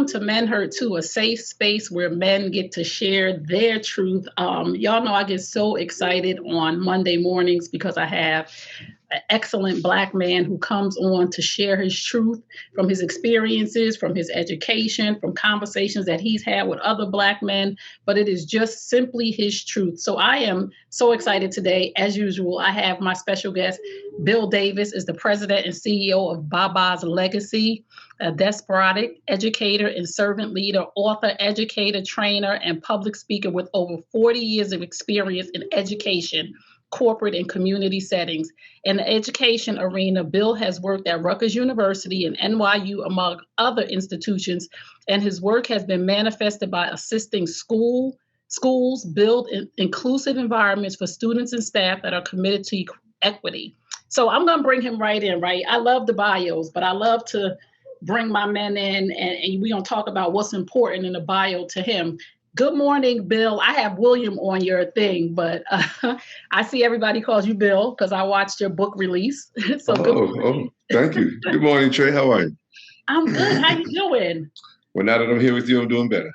Welcome to Men Hurt Too, a safe space where men get to share their truth. Y'all know I get so excited on Monday mornings because I have an excellent Black man who comes on to share his truth from his experiences, from his education, from conversations that he's had with other Black men, but it is just simply his truth. So I am so excited today. As usual, I have my special guest, Bill Davis, is the president and CEO of Baba's Legacy, a despotic educator and servant leader, author, educator, trainer, and public speaker with over 40 years of experience in education, corporate and community settings. In the education arena, Bill has worked at Rutgers University and NYU, among other institutions, and his work has been manifested by assisting schools build inclusive environments for students and staff that are committed to equity. So I'm going to bring him right in, right? I love the bios, but I love to bring my men in, and we're going to talk about what's important in the bio to him. Good morning, Bill. I have William on your thing, but I see everybody calls you Bill because I watched your book release. So good morning. Thank you. Good morning, Trey. How are you? I'm good. How you doing? Well, now that I'm here with you, I'm doing better.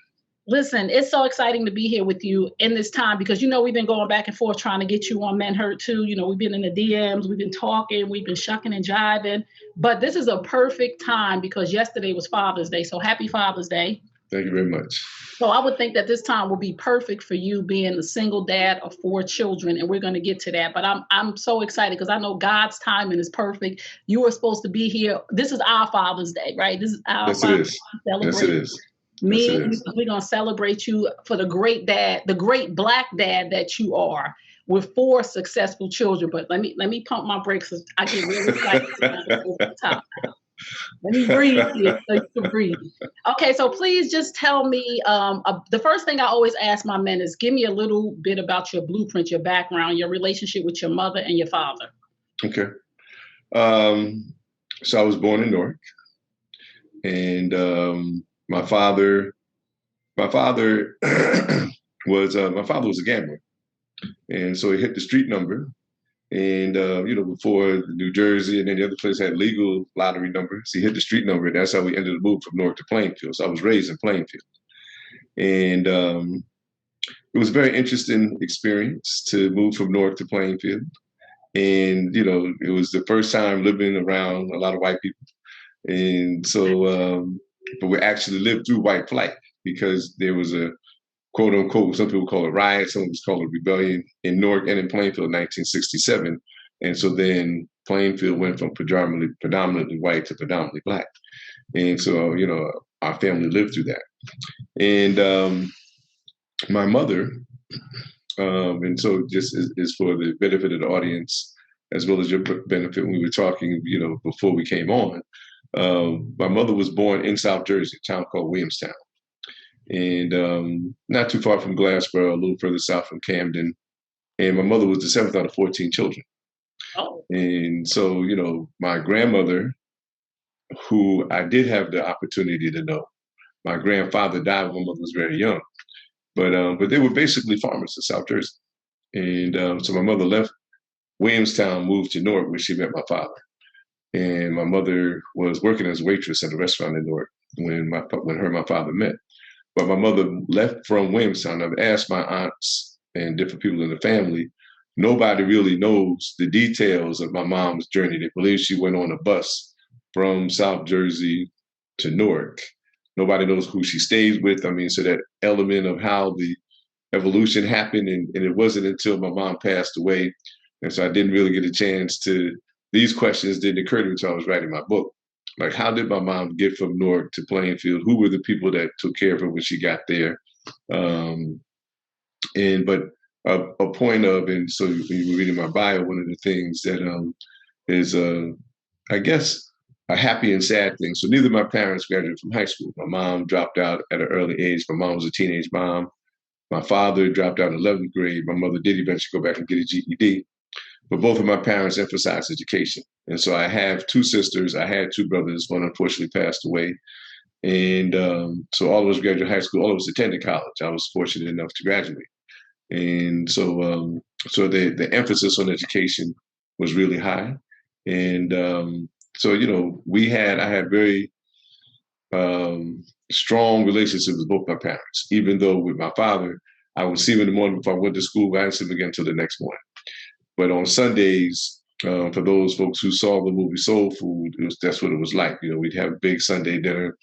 Listen, it's so exciting to be here with you in this time because, we've been going back and forth trying to get you on Men Hurt Too. We've been in the DMs, we've been talking, we've been shucking and jiving. But this is a perfect time because yesterday was Father's Day. So happy Father's Day. Thank you very much. So I would think that this time will be perfect for you being a single dad of 4 children. And we're going to get to that. But I'm so excited because I know God's timing is perfect. You were supposed to be here. This is our Father's Day, right? This is our Father's Day celebration. Yes, it is. We're going to celebrate you for the great dad, the great Black dad that you are, with 4 successful children. But let me pump my brakes. I get really excited. Over the top now. Let me breathe here so you can breathe. Okay, so please just tell me, the first thing I always ask my men is give me a little bit about your blueprint, your background, your relationship with your mother and your father. Okay. So I was born in Newark, and my father was a gambler, and so he hit the street number, and before New Jersey and any other place had legal lottery numbers, he hit the street number, and that's how we ended the move from Newark to Plainfield. So I was raised in Plainfield, and it was a very interesting experience to move from Newark to Plainfield, and it was the first time living around a lot of white people, and so. But we actually lived through white flight because there was a quote unquote, some people call it riot, some people call it rebellion in Newark and in Plainfield in 1967. And so then Plainfield went from predominantly white to predominantly Black. And so, our family lived through that. And my mother, and so just is for the benefit of the audience, as well as your benefit when we were talking, before we came on. My mother was born in South Jersey, a town called Williamstown, and not too far from Glassboro, a little further south from Camden. And my mother was the 7th out of 14 children. Oh. And so, my grandmother, who I did have the opportunity to know, my grandfather died when my mother was very young, but they were basically farmers in South Jersey. And so my mother left Williamstown, moved to Newark, where she met my father. And my mother was working as a waitress at a restaurant in Newark when her and my father met. But my mother left from Williamstown. I've asked my aunts and different people in the family. Nobody really knows the details of my mom's journey. They believe she went on a bus from South Jersey to Newark. Nobody knows who she stayed with. So that element of how the evolution happened, and it wasn't until my mom passed away. And so I didn't really get a chance to. These questions didn't occur to me until I was writing my book. Like, how did my mom get from Newark to Plainfield? Who were the people that took care of her when she got there? But a point of, and so when you were reading my bio, one of the things that is, I guess, a happy and sad thing. So neither of my parents graduated from high school. My mom dropped out at an early age. My mom was a teenage mom. My father dropped out in 11th grade. My mother did eventually go back and get a GED. But both of my parents emphasized education. And so I have 2 sisters. I had 2 brothers. One unfortunately passed away. And so all of us graduated high school. All of us attended college. I was fortunate enough to graduate. And so the emphasis on education was really high. And so, I had very strong relationship with both my parents. Even though with my father, I would see him in the morning before I went to school, but I didn't see him again until the next morning. But on Sundays, for those folks who saw the movie Soul Food, that's what it was like. You know, we'd have a big Sunday dinner.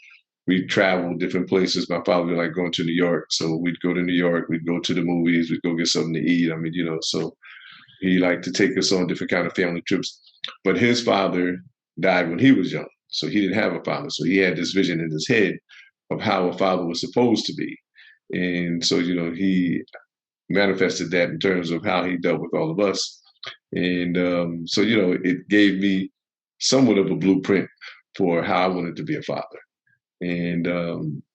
We'd travel different places. My father would like going to New York. So we'd go to New York. We'd go to the movies. We'd go get something to eat. I mean, you know, so he liked to take us on different kind of family trips. But his father died when he was young. So he didn't have a father. So he had this vision in his head of how a father was supposed to be. And so, you know, he manifested that in terms of how he dealt with all of us. And so, you know, it gave me somewhat of a blueprint for how I wanted to be a father. And,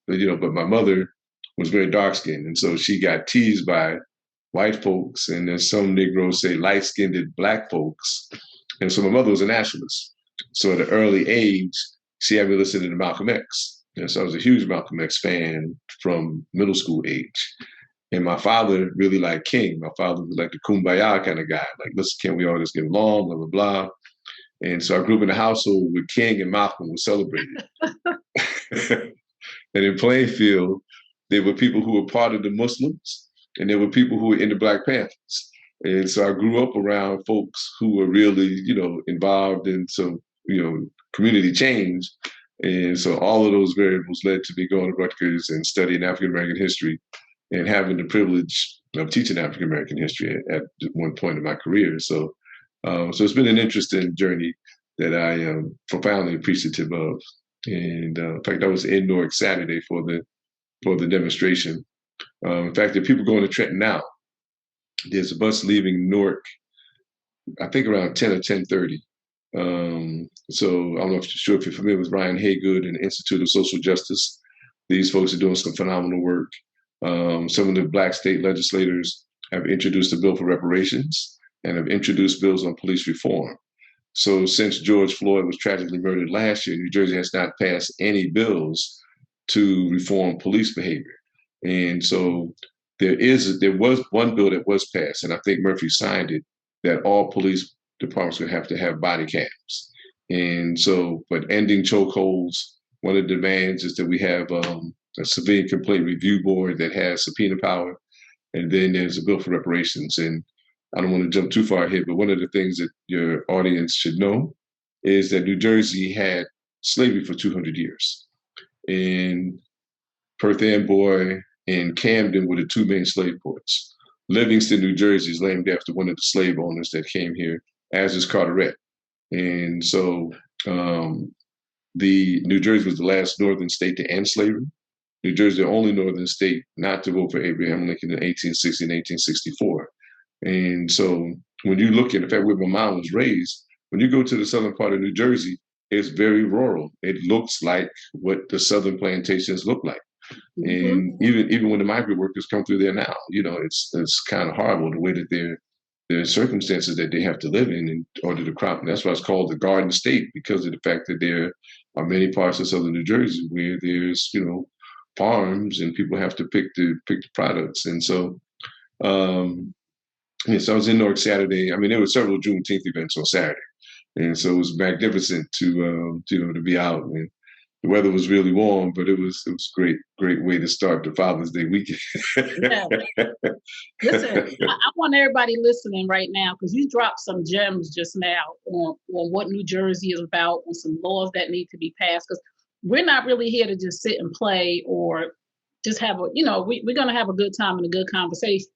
but, you know, but my mother was very dark skinned. And so she got teased by white folks. And then some Negroes say light skinned Black folks. And so my mother was a nationalist. So at an early age, she had me listening to Malcolm X. And so I was a huge Malcolm X fan from middle school age. And my father really liked King. My father was like the kumbaya kind of guy. Like, listen, can we all just get along, blah, blah, blah. And so I grew up in a household where King and Malcolm were celebrated. And in Plainfield, there were people who were part of the Muslims, and there were people who were in the Black Panthers. And so I grew up around folks who were really, you know, involved in some, you know, community change. And so all of those variables led to me going to Rutgers and studying African American history and having the privilege of teaching African American history at one point in my career. So, so it's been an interesting journey that I am profoundly appreciative of. And in fact, I was in Newark Saturday for the demonstration. In fact, if people going to Trenton now, there's a bus leaving Newark, I think around 10 or 10:30. So I don't know if you're familiar with Ryan Haygood and the Institute of Social Justice. These folks are doing some phenomenal work. Some of the Black state legislators have introduced a bill for reparations and have introduced bills on police reform. So since George Floyd was tragically murdered last year, New Jersey has not passed any bills to reform police behavior. And so there was one bill that was passed, and I think Murphy signed it, that all police departments would have to have body cams. And so, but ending chokeholds, one of the demands is that we have a civilian complaint review board that has subpoena power. And then there's a bill for reparations. And I don't want to jump too far ahead, but one of the things that your audience should know is that New Jersey had slavery for 200 years. And Perth Amboy and Camden were the two main slave ports. Livingston, New Jersey is named after one of the slave owners that came here, as is Carteret. And so the New Jersey was the last northern state to end slavery. New Jersey, the only northern state not to vote for Abraham Lincoln in 1860 and 1864. And so when you look at, in fact, where my mom was raised, when you go to the southern part of New Jersey, it's very rural. It looks like what the southern plantations look like. And even when the migrant workers come through there now, you know, it's kind of horrible the way that their circumstances that they have to live in order to crop. And that's why it's called the Garden State, because of the fact that there are many parts of southern New Jersey where there's, you know, farms and people have to pick the products. And so, so I was in Newark Saturday. I mean, there were several Juneteenth events on Saturday, and so it was magnificent to you know, to be out. And the weather was really warm, but it was great way to start the Father's Day weekend. Yeah. Listen, I want everybody listening right now, because you dropped some gems just now on what New Jersey is about, on some laws that need to be passed. Because we're not really here to just sit and play or just have a, you know, we're going to have a good time and a good conversation.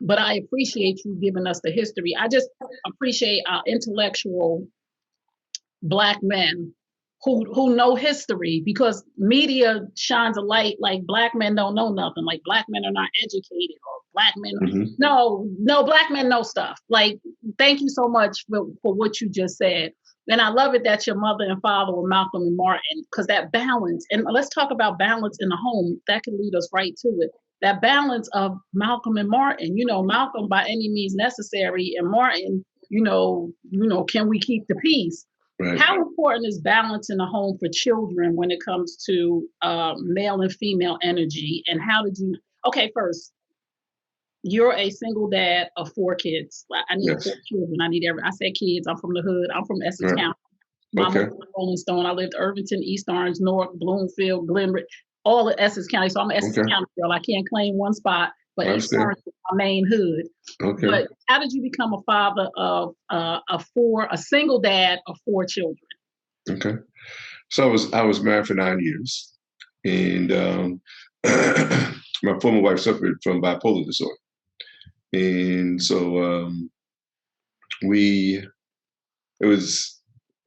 But I appreciate you giving us the history. I just appreciate our intellectual Black men who know history, because media shines a light like Black men don't know nothing, like Black men are not educated, or Black men, no, Black men know stuff. Like, thank you so much for what you just said. And I love it that your mother and father were Malcolm and Martin, because that balance, and let's talk about balance in the home, that can lead us right to it. That balance of Malcolm and Martin, you know, Malcolm by any means necessary, and Martin, you know, can we keep the peace? Right. How important is balance in the home for children when it comes to male and female energy? And how did you, okay, first, you're a single dad of 4 kids. I need 4 children. I said kids. I'm from the hood. I'm from Essex County. Mama was Rolling Stone. I lived Irvington, East Orange, Newark, Bloomfield, Glenbrook. all of Essex County. So I'm an Essex Okay. County girl. I can't claim one spot, but I East understand. Orange is my main hood. Okay. But how did you become a father of a single dad of 4 children? Okay. So I was married for 9 years, and my former wife suffered from bipolar disorder, and so we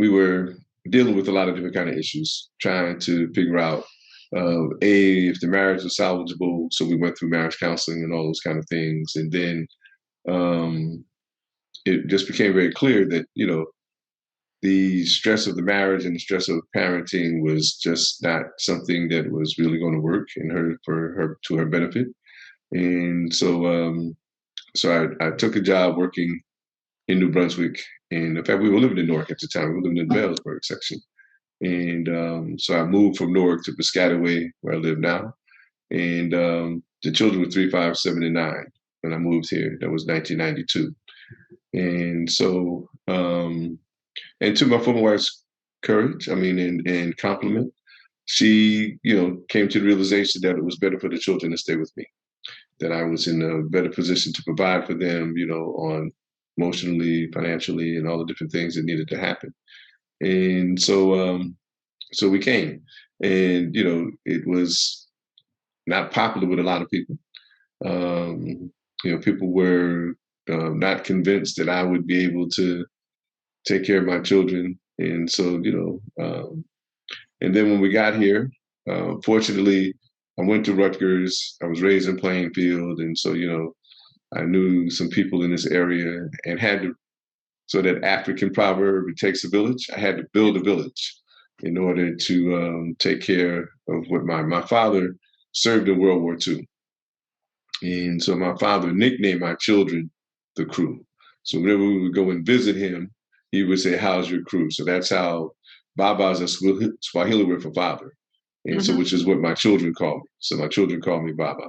were dealing with a lot of different kind of issues, trying to figure out if the marriage was salvageable. So we went through marriage counseling and all those kind of things, and then it just became very clear that the stress of the marriage and the stress of parenting was just not something that was really going to work to her benefit. And so I took a job working in New Brunswick. And in fact, we were living in Newark at the time. We were living in the Vailsburg section. And so I moved from Newark to Piscataway, where I live now. And the children were 3, 5, 7, and 9 when I moved here. That was 1992. And so, and to my former wife's courage, and compliment, she, came to the realization that it was better for the children to stay with me, that I was in a better position to provide for them, on emotionally, financially, and all the different things that needed to happen. And so we came, and it was not popular with a lot of people. People were not convinced that I would be able to take care of my children, and so and then when we got here, fortunately, I went to Rutgers. I was raised in Plainfield, and so I knew some people in this area, and had to. So that African proverb, it takes a village. I had to build a village in order to take care of what my father served in World War II. And so my father nicknamed my children the crew. So whenever we would go and visit him, he would say, "How's your crew?" So that's how Baba's a Swahili word for father. And so, which is what my children call me. So my children call me Baba.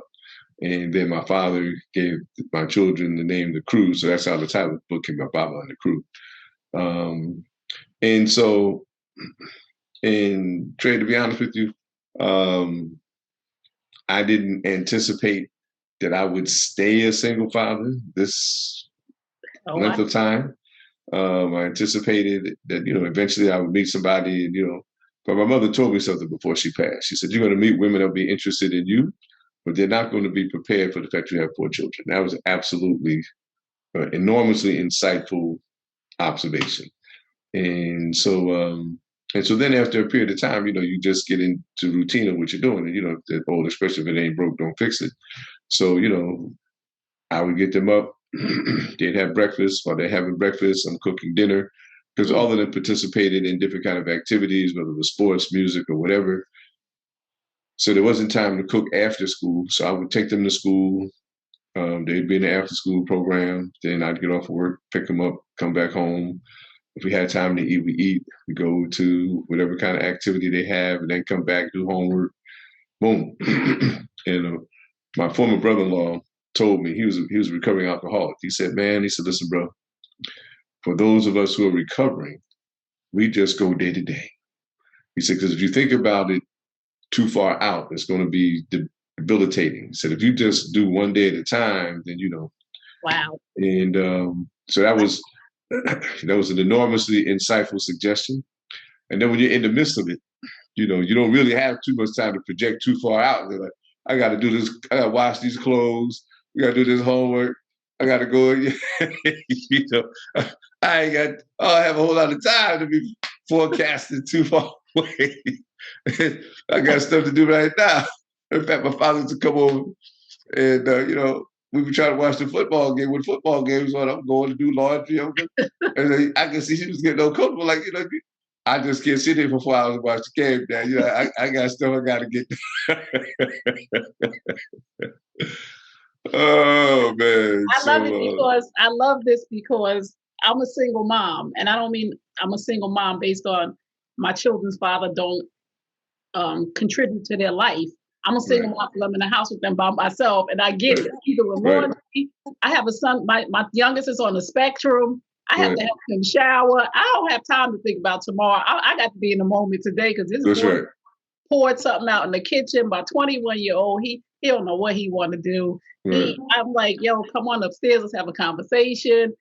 And then my father gave my children the name The Crew. So that's how the title of the book came out, Baba and the Crew. And so, and Trey, to be honest with you, I didn't anticipate that I would stay a single father this length of time. I anticipated that, eventually I would meet somebody, and, but my mother told me something before she passed. She said, "You're going to meet women that'll be interested in you, but they're not going to be prepared for the fact you have 4 children." That was absolutely enormously insightful observation. And so then after a period of time, you just get into routine of what you're doing. And, the old expression, if it ain't broke, don't fix it. So, I would get them up. They'd have breakfast. While they're having breakfast, I'm cooking dinner, because all of them participated in different kind of activities, whether it was sports, music, or whatever. So there wasn't time to cook after school. So I would take them to school. They'd be in the after school program. Then I'd get off of work, pick them up, come back home. If we had time to eat, we eat. We go to whatever kind of activity they have, and then come back, do homework. Boom. And my former brother-in-law told me, he was a recovering alcoholic. He said, "Listen, bro, for those of us who are recovering, we just go day to day." He said, "Because if you think about it too far out, it's going to be debilitating." He said, "If you just do one day at a time, then Wow." And so that was an enormously insightful suggestion. And then when you're in the midst of it, you don't really have too much time to project too far out. They're like, "I got to do this. I got to wash these clothes. We got to do this homework. I got to go." I have a whole lot of time to be forecasting too far away. I got stuff to do right now. In fact, my father used to come over, and we would try to watch the football game. When football games on, I'm going to do laundry. And I can see she was getting uncomfortable. Like, I just can't sit here for 4 hours and watch the game. Now, I got stuff I got to get. Oh man! I love this because I'm a single mom, and I don't mean I'm a single mom based on my children's father don't contribute to their life. I'm a single mom because I'm in the house with them by myself, and I get it. Either with laundry, I have a son. My youngest is on the spectrum. I have to help him shower. I don't have time to think about tomorrow. I got to be in the moment today because this is poured something out in the kitchen. My 21-year-old, he don't know what he want to do. I'm like, yo, come on upstairs, let's have a conversation.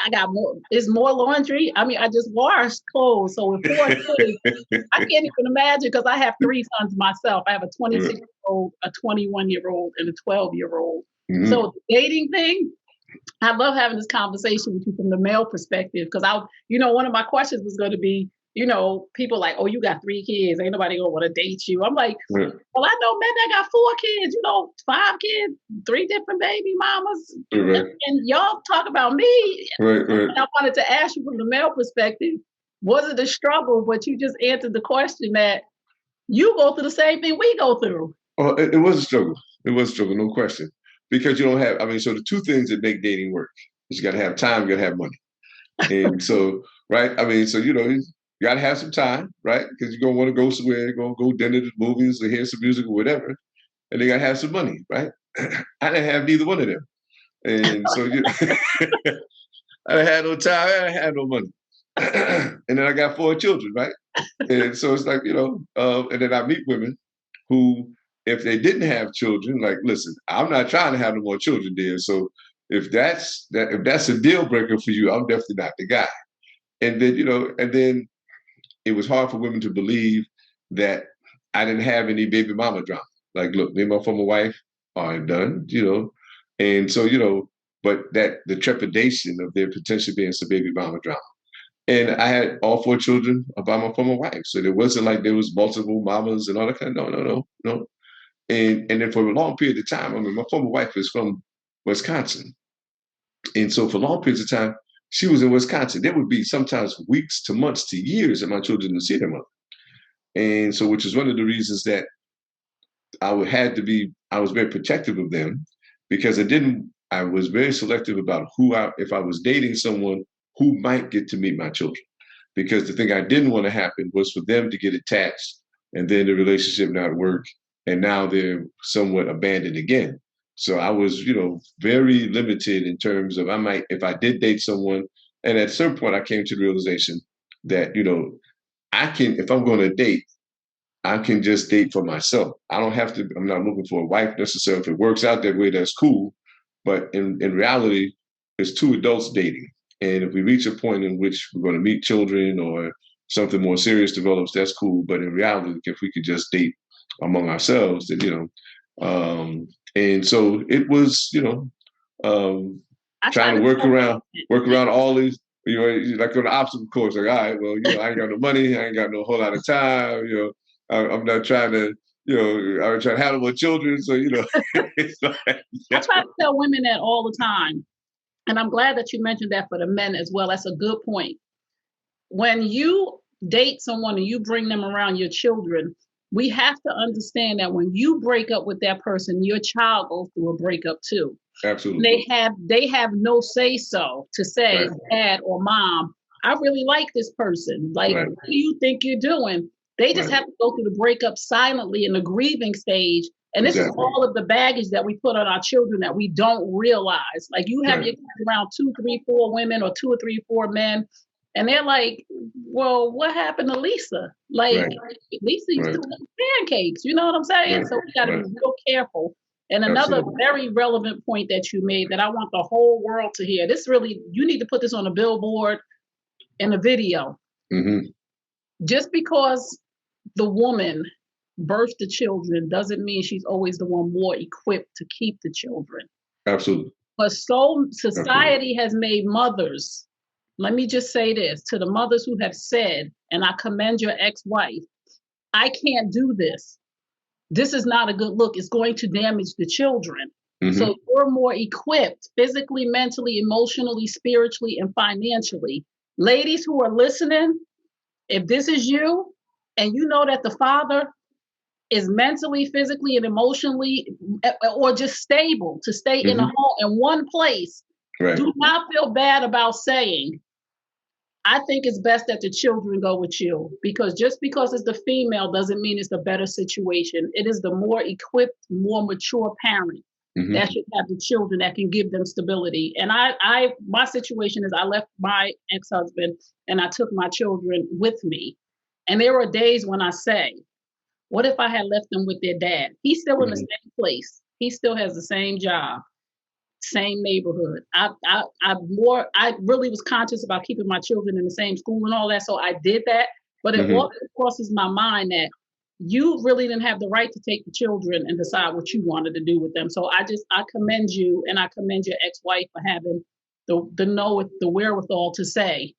I got more. It's more laundry. I mean, I just washed clothes. So with 4 kids, I can't even imagine because I have 3 sons myself. I have a 26-year-old, a 21-year-old, and a 12-year-old. So the dating thing, I love having this conversation with you from the male perspective because one of my questions was going to be, people like, oh, you got 3 kids. Ain't nobody gonna want to date you. I'm like, well, I know men that got 4 kids, 5 kids, 3 different baby mamas. And y'all talk about me. And I wanted to ask you from the male perspective, was it a struggle? But you just answered the question that you go through the same thing we go through. Well, it was a struggle. It was a struggle, no question. Because you don't have, so the 2 things that make dating work is you got to have time, you got to have money. And so, right, you got to have some time, right? Because you're going to want to go somewhere, you're going to go dinner to movies or hear some music or whatever. And you got to have some money, right? I didn't have neither one of them. And so I didn't have no time, I didn't have no money. And then I got 4 children, right? And so it's like, and then I meet women who, if they didn't have children, like, listen, I'm not trying to have no more children, dear. So if that's a deal breaker for you, I'm definitely not the guy. And then, it was hard for women to believe that I didn't have any baby mama drama. Like, look, me and my former wife are done, and so, but that the trepidation of there potentially being some baby mama drama. And I had all 4 children by my former wife. So it wasn't like there was multiple mamas and all that kind of, no. And then for a long period of time, my former wife is from Wisconsin. And so for long periods of time, she was in Wisconsin. There would be sometimes weeks to months to years that my children didn't see their mother. And so, which is one of the reasons that I was very protective of them because I was very selective about if I was dating someone who might get to meet my children. Because the thing I didn't want to happen was for them to get attached and then the relationship not work. And now they're somewhat abandoned again. So I was, very limited in terms of if I did date someone, and at a certain point I came to the realization that, if I'm going to date, I can just date for myself. I'm not looking for a wife necessarily. If it works out that way, that's cool. But in reality, it's 2 adults dating. And if we reach a point in which we're going to meet children or something more serious develops, that's cool. But in reality, if we could just date among ourselves, then, and so it was, trying to work around all these, like on the obstacle course, like, all right, well, I ain't got no money, I ain't got no whole lot of time, I'm not trying to, I'm trying to have more children. So, it's like, I try to tell women that all the time. And I'm glad that you mentioned that for the men as well. That's a good point. When you date someone and you bring them around your children, we have to understand that when you break up with that person, your child goes through a breakup too. Absolutely. They have no say so to say, Dad or Mom, I really like this person. Like, what do you think you're doing? They just have to go through the breakup silently in the grieving stage. And this is all of the baggage that we put on our children that we don't realize. Like, you have your kids around 2, 3, 4 women or 2 or 3, 4 men. And they're like, well, what happened to Lisa? Like, Lisa used to make pancakes. You know what I'm saying? So we got to be real careful. And another very relevant point that you made that I want the whole world to hear. You need to put this on a billboard and a video. Mm-hmm. Just because the woman birthed the children doesn't mean she's always the one more equipped to keep the children. Absolutely. But society has made mothers. Let me just say this to the mothers who have said, and I commend your ex-wife, I can't do this. This is not a good look. It's going to damage the children. Mm-hmm. So you're more equipped physically, mentally, emotionally, spiritually, and financially. Ladies who are listening, if this is you and you know that the father is mentally, physically, and emotionally, or just stable to stay in a home in one place, do not feel bad about saying, I think it's best that the children go with you, because just because it's the female doesn't mean it's the better situation. It is the more equipped, more mature parent that should have the children that can give them stability. And my situation is I left my ex-husband and I took my children with me. And there are days when I say, What if I had left them with their dad? He's still in the Mhm. same place. He still has the same job, same neighborhood. I really was conscious about keeping my children in the same school and all that, so I did that. But it Mhm. also crosses my mind that you really didn't have the right to take the children and decide what you wanted to do with them. So I commend you, and I commend your ex-wife for having the wherewithal to say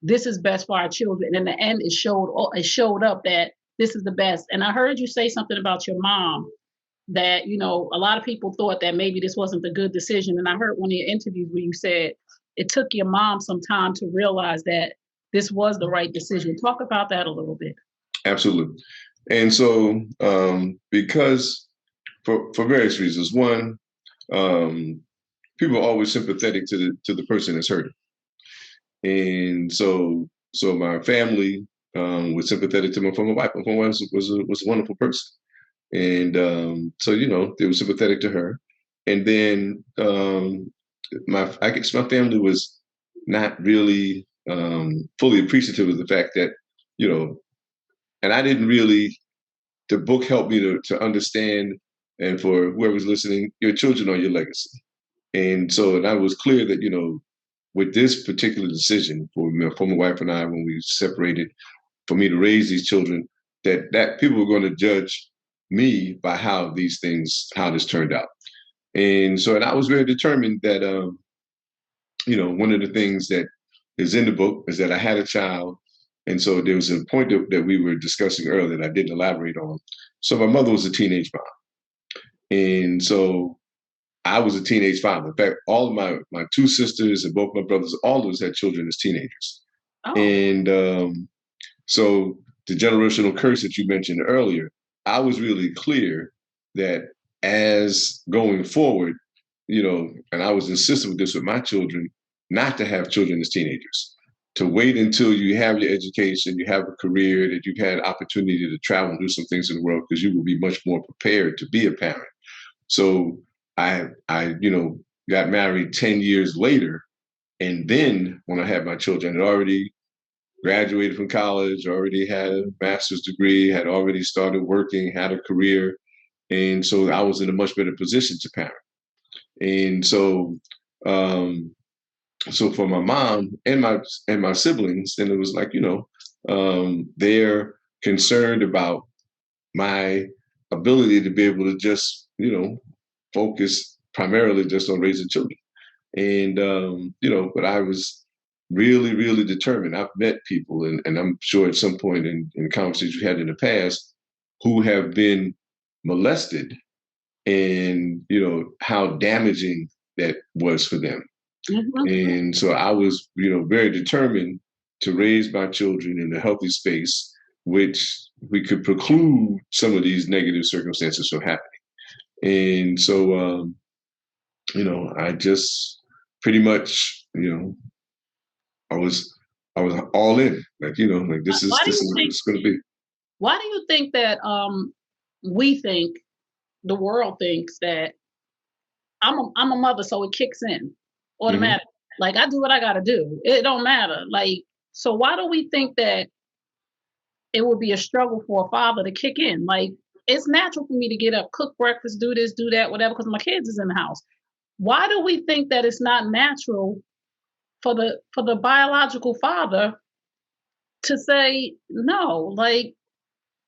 this is best for our children. And in the end, it showed up that this is the best. And I heard you say something about your mom that a lot of people thought that maybe this wasn't the good decision. And I heard one of your interviews where you said it took your mom some time to realize that this was the right decision. Talk about that a little bit. Absolutely. And so, because for various reasons, one, um, people are always sympathetic to the person that's hurting, and so my family was sympathetic to my former wife. My former wife was a wonderful person, and so they were sympathetic to her. And then I guess my family was not really fully appreciative of the fact that you know, and I didn't really. The book helped me to understand, and for whoever's listening, your children are your legacy. And so, and I was clear that with this particular decision for my former wife and I, when we separated, for me to raise these children, that people were going to judge me by how this turned out. And so, and I was very determined that, one of the things that is in the book is that I had a child. And so there was a point that we were discussing earlier that I didn't elaborate on. So my mother was a teenage mom. And so I was a teenage father. In fact, all of my two sisters and both my brothers, all of us had children as teenagers. Oh. And so the generational curse that you mentioned earlier, I was really clear that as going forward, and I was insistent with this with my children, not to have children as teenagers, to wait until you have your education, you have a career, that you've had opportunity to travel and do some things in the world, because you will be much more prepared to be a parent. So I got married 10 years later. And then when I had my children, I had already graduated from college, already had a master's degree, had already started working, had a career. And so I was in a much better position to parent. And um, so for my mom and my siblings, then it was like, they're concerned about my ability to be able to just, focus primarily just on raising children. And but I was really, really determined. I've met people, and I'm sure at some point in conversations we had in the past, who have been molested, and how damaging that was for them. Mhm. And so I was, very determined to raise my children in a healthy space, which we could preclude some of these negative circumstances from happening. And so, I just pretty much, I was all in, like, like Why why do this you is what think it's going to be. why do you think that we think the world thinks that I'm a mother, so it kicks in Hmm. automatic. Like I do what I gotta do. It don't matter. Like, so why do we think that it would be a struggle for a father to kick in? Like, it's natural for me to get up, cook breakfast, do this, do that, whatever, because my kids is in the house. Why do we think that it's not natural for the biological father to say no? Like,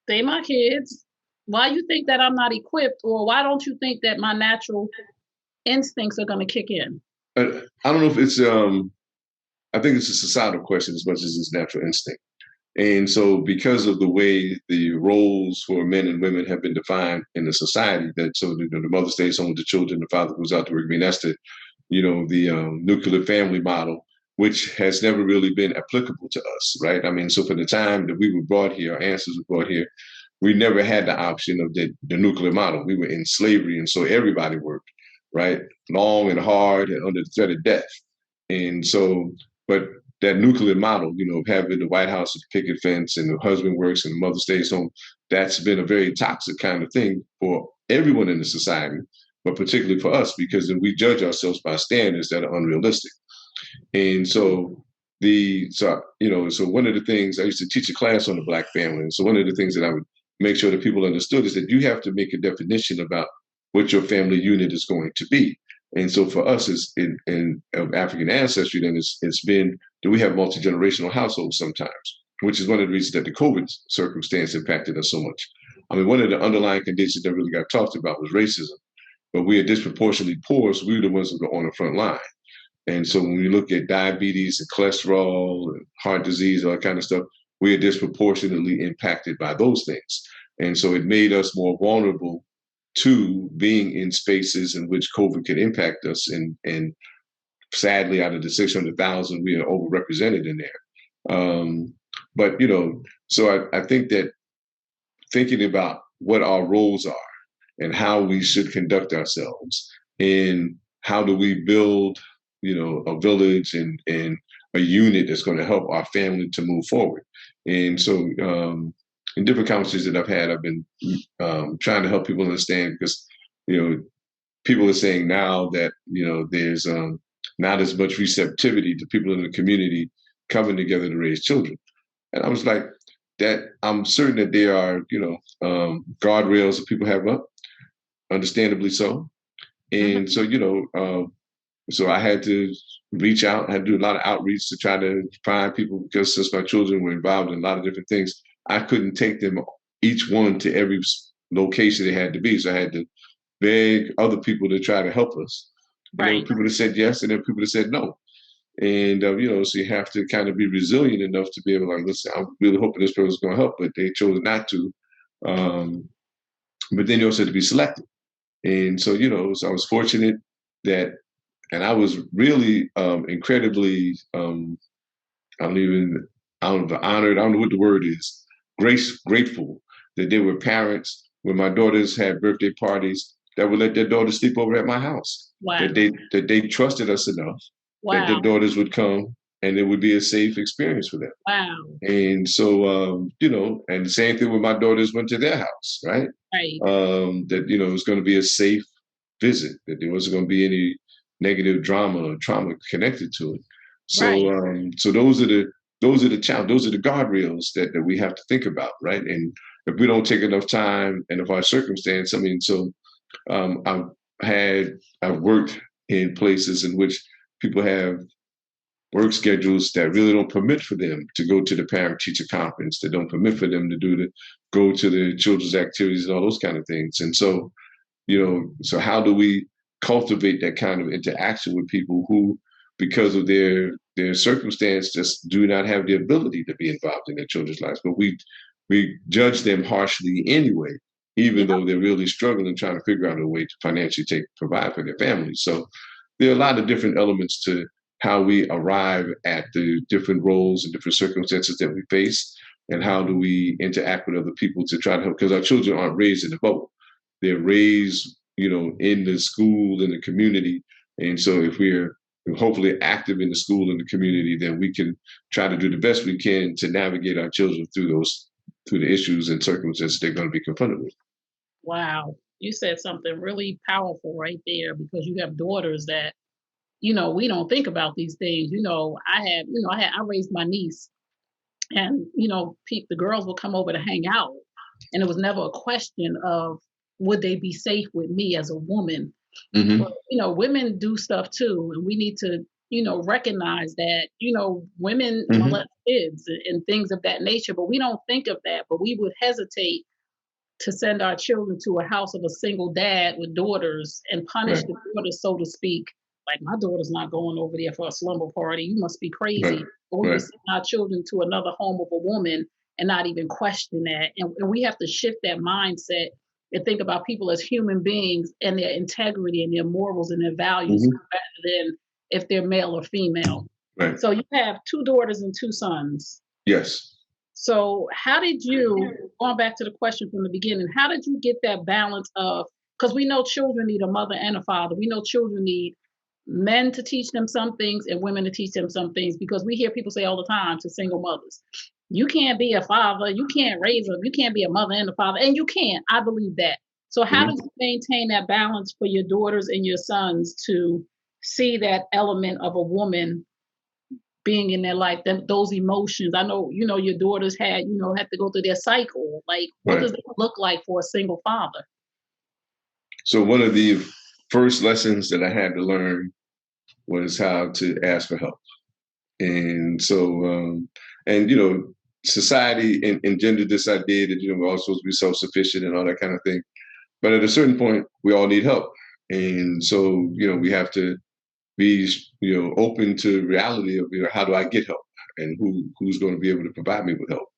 they my kids. Why you think that I'm not equipped, or why don't you think that my natural instincts are going to kick in? I don't know if it's I think it's a societal question as much as it's natural instinct. And so, because of the way the roles for men and women have been defined in the society, that so the mother stays home with the children, the father goes out to work. I mean, that's the nuclear family model, which has never really been applicable to us, right? I mean, so for the time that we were brought here, our ancestors were brought here, we never had the option of the nuclear model. We were in slavery, and so everybody worked, right, long and hard and under the threat of death. And so, but that nuclear model, having the White House with the picket fence and the husband works and the mother stays home, that's been a very toxic kind of thing for everyone in the society, but particularly for us, because then we judge ourselves by standards that are unrealistic. And so so one of the things I used to teach a class on the Black family. And so one of the things that I would make sure that people understood is that you have to make a definition about what your family unit is going to be. And so for us, is in of African ancestry, then it's been that we have multi-generational households sometimes, which is one of the reasons that the COVID circumstance impacted us so much. I mean, one of the underlying conditions that really got talked about was racism, but we are disproportionately poor, so we were the ones that were on the front line. And so when we look at diabetes and cholesterol and heart disease, all that kind of stuff, we are disproportionately impacted by those things. And so it made us more vulnerable to being in spaces in which COVID could impact us. And sadly, out of the 600,000, we are overrepresented in there. But, so I think that thinking about what our roles are and how we should conduct ourselves and how do we build, a village and a unit that's going to help our family to move forward. And so in different conversations that I've had, I've been trying to help people understand because, people are saying now that, there's not as much receptivity to people in the community coming together to raise children. And I was like, that I'm certain that there are, guardrails that people have up, understandably so. And so, so I had to reach out, I had to do a lot of outreach to try to find people because since my children were involved in a lot of different things, I couldn't take them each one to every location they had to be. So I had to beg other people to try to help us. Right. There were people that said yes, and there were people that said no. And, so you have to kind of be resilient enough to be able to, like, listen, I'm really hoping this person's going to help, but they chose not to. But then you also have to be selective. And so, so I was fortunate that, and I was really incredibly, honored, I don't know what the word is, grateful that there were parents when my daughters had birthday parties that would let their daughters sleep over at my house. Wow. That they trusted us enough that their daughters would come and it would be a safe experience for them. Wow. And so, and the same thing when my daughters went to their house, right? Right. That, it was going to be a safe visit, that there wasn't going to be any negative drama or trauma connected to it. So, right. So those are the those are the guardrails that we have to think about, right? And if we don't take enough time and if our circumstance, I mean, so I've worked in places in which people have work schedules that really don't permit for them to go to the parent-teacher conference, that don't permit for them to go to the children's activities and all those kind of things. And so, so how do we cultivate that kind of interaction with people who, because of their circumstance, just do not have the ability to be involved in their children's lives? But we judge them harshly anyway, even though they're really struggling, trying to figure out a way to financially provide for their families. So there are a lot of different elements to how we arrive at the different roles and different circumstances that we face, and how do we interact with other people to try to help, because our children aren't raised in a bubble. They're raised, in the school, in the community. And so if we're hopefully active in the school and the community, then we can try to do the best we can to navigate our children through the issues and circumstances they're going to be confronted with. Wow. You said something really powerful right there, because you have daughters that, we don't think about these things. I raised my niece, and, the girls would come over to hang out, and it was never a question of would they be safe with me as a woman. Mm-hmm. But, women do stuff too, and we need to, recognize that, women mm-hmm. molest kids and things of that nature, but we don't think of that. But we would hesitate to send our children to a house of a single dad with daughters and punish right. the daughters, so to speak. Like, my daughter's not going over there for a slumber party. You must be crazy. Right. Or we right. send our children to another home of a woman and not even question that. And we have to shift that mindset and think about people as human beings and their integrity and their morals and their values, mm-hmm. rather than if they're male or female. Right. So you have 2 daughters and 2 sons. Yes. So how did you, going back to the question from the beginning, how did you get that balance of, because we know children need a mother and a father. We know children need men to teach them some things and women to teach them some things, because we hear people say all the time to single mothers, you can't be a father, you can't raise them, you can't be a mother and a father, and you can't. I believe that. So how mm-hmm. did you maintain that balance for your daughters and your sons to see that element of a woman being in their life, those emotions. I know, your daughters have to go through their cycle. Like, what Right. does it look like for a single father? So one of the first lessons that I had to learn was how to ask for help. And so, society engendered this idea that, we're all supposed to be self-sufficient and all that kind of thing. But at a certain point, we all need help. And so, we have to be, open to reality of, how do I get help, and who's going to be able to provide me with help.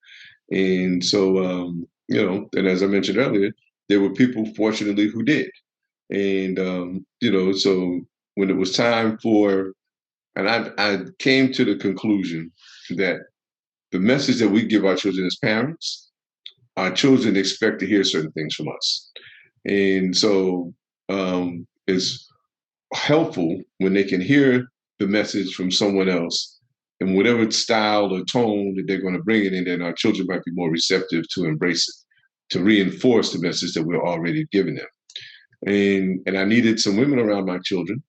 And so, and as I mentioned earlier, there were people, fortunately, who did. And, so when it was time for, and I came to the conclusion that the message that we give our children as parents, our children expect to hear certain things from us. And so it's helpful when they can hear the message from someone else in whatever style or tone that they're going to bring it in, then our children might be more receptive to embrace it, to reinforce the message that we're already giving them. And I needed some women around my children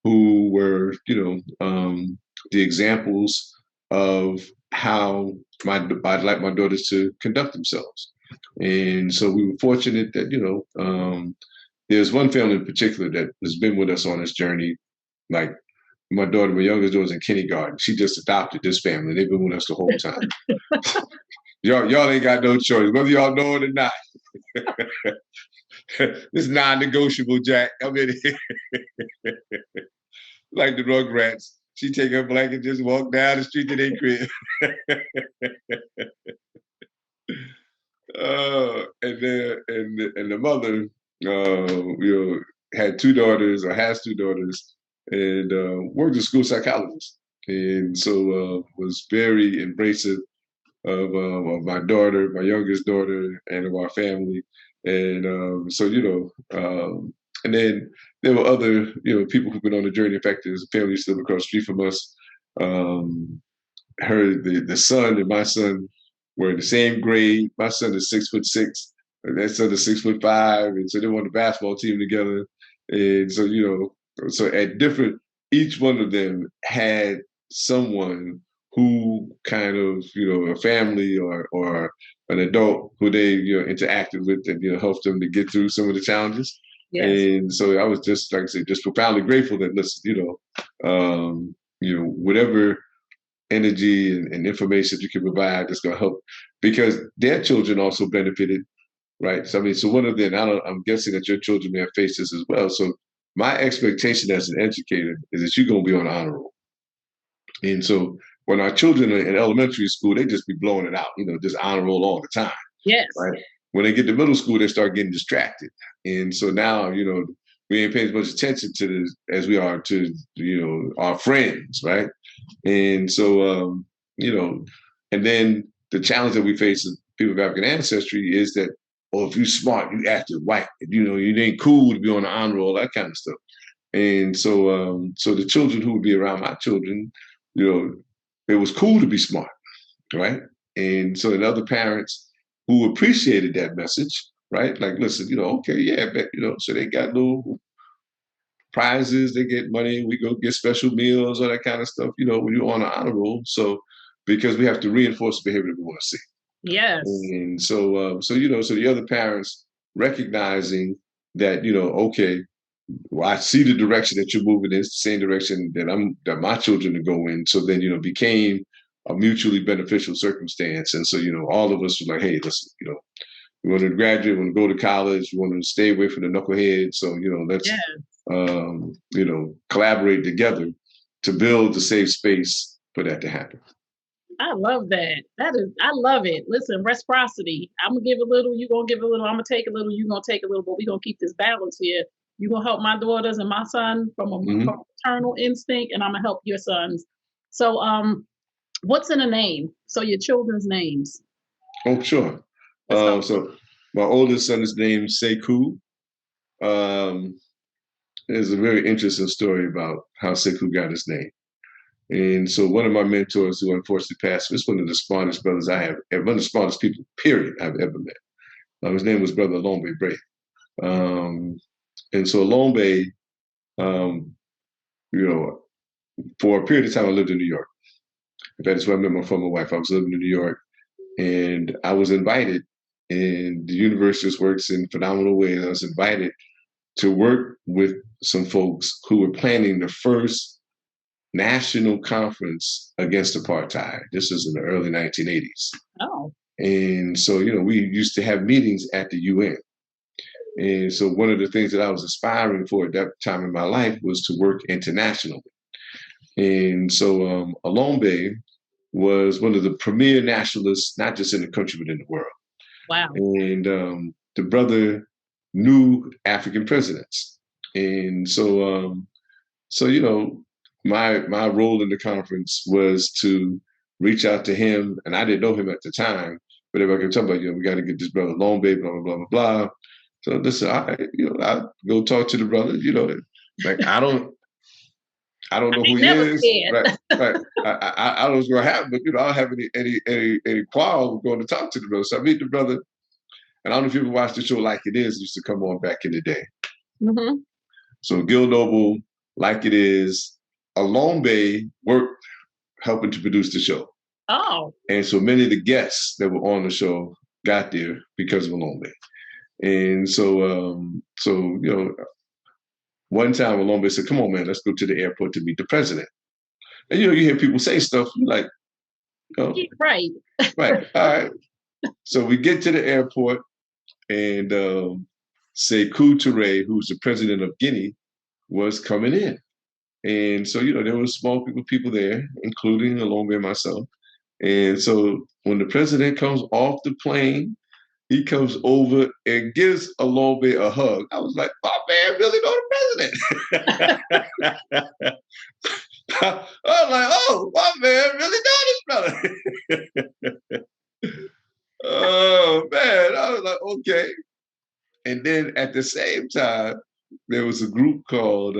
who were, the examples of how I'd like my daughters to conduct themselves. And so we were fortunate that, there's one family in particular that has been with us on this journey. Like my youngest daughter's in kindergarten. She just adopted this family. They've been with us the whole time. y'all ain't got no choice, whether y'all know it or not. It's non-negotiable, Jack. I mean, like the Rugrats. She take her blanket and just walk down the street to their crib. And the mother, had two daughters or has two daughters, and worked as a school psychologist, and so was very embracive of my daughter, my youngest daughter, and of our family. And and then there were other, people who've been on the journey. In fact, there's a family still across the street from us. The son and my son were in the same grade. My son is 6'6", and that son is 6'5", and so they were on the basketball team together. And so, so at different, each one of them had someone who kind of, a family or an adult who they, interacted with and, helped them to get through some of the challenges. Yes. And so I was just, like I said, just profoundly grateful that, listen, whatever energy and information you can provide that's going to help, because their children also benefited, right? So I mean, so one of them, I'm guessing that your children may have faced this as well. So my expectation as an educator is that you're going to be on the honor roll. And so when our children are in elementary school, they just be blowing it out, just honor roll all the time. Yes. Right. When they get to middle school, they start getting distracted. And so now, we ain't paying as much attention to this as we are to, our friends, right? And so, and then the challenge that we face as people of African ancestry is that, if you're smart, you acted white, you ain't cool to be on the honor roll, that kind of stuff. And so, so the children who would be around my children, it was cool to be smart, right? And so the other parents who appreciated that message, right? Like, listen, okay, yeah, but, so they got little prizes, they get money, we go get special meals, all that kind of stuff, when you're on an honor roll. So, because we have to reinforce the behavior that we want to see. Yes. And so, so the other parents recognizing that, okay, well, I see the direction that you're moving in, it's the same direction that my children to go in. So then, became a mutually beneficial circumstance. And so, all of us were like, hey, listen, we want to graduate, we want to go to college, we want to stay away from the knuckleheads. So, let's, collaborate together to build a safe space for that to happen. I love that. I love it. Listen, reciprocity. I'm going to give a little, you're going to give a little, I'm going to take a little, you're going to take a little, but we're going to keep this balance here. You're going to help my daughters and my son from a maternal instinct, and I'm going to help your sons. So, what's in a name? So your children's names. Oh, sure. So my oldest son is named Sekou. There's a very interesting story about how Sekou got his name. And so one of my mentors, who unfortunately passed, was one of the smartest brothers I have, one of the smartest people, period, I've ever met. His name was Brother Lombe Bray. And so Lombe, for a period of time, I lived in New York. In fact, that's where I met my former wife. I was living in New York, and I was invited, and the universe just works in phenomenal ways. I was invited to work with some folks who were planning the first national conference against apartheid. This was in the early 1980s. Oh. And so, we used to have meetings at the UN. And so one of the things that I was aspiring for at that time in my life was to work internationally. And so Alombe was one of the premier nationalists, not just in the country, but in the world. Wow. And the brother knew African presidents. And so, my role in the conference was to reach out to him. And I didn't know him at the time, but if I could tell about, we got to get this brother Alombe, blah, blah, blah, blah, blah. So listen, I go talk to the brother, like I don't know who he is. Right. I don't know what's going to happen, but I don't have any quarrel with going to talk to the brother. So I meet the brother, and I don't know if you ever watched the show Like It Is. It used to come on back in the day. Mm-hmm. So Gil Noble, Like It Is, Alombe worked helping to produce the show. Oh. And so many of the guests that were on the show got there because of Alombe. And so, one time Alombe said, "Come on, man, let's go to the airport to meet the president." And you hear people say stuff like, right. Right. All right. So we get to the airport, and Sekou Touré, who's the president of Guinea, was coming in. And so, there were small people there, including Alombe and myself. And so when the president comes off the plane, he comes over and gives Alombe a hug. I was like, "My man really know the president." I was like, "Oh, my man really know this brother." Oh, man. I was like, okay. And then at the same time, there was a group called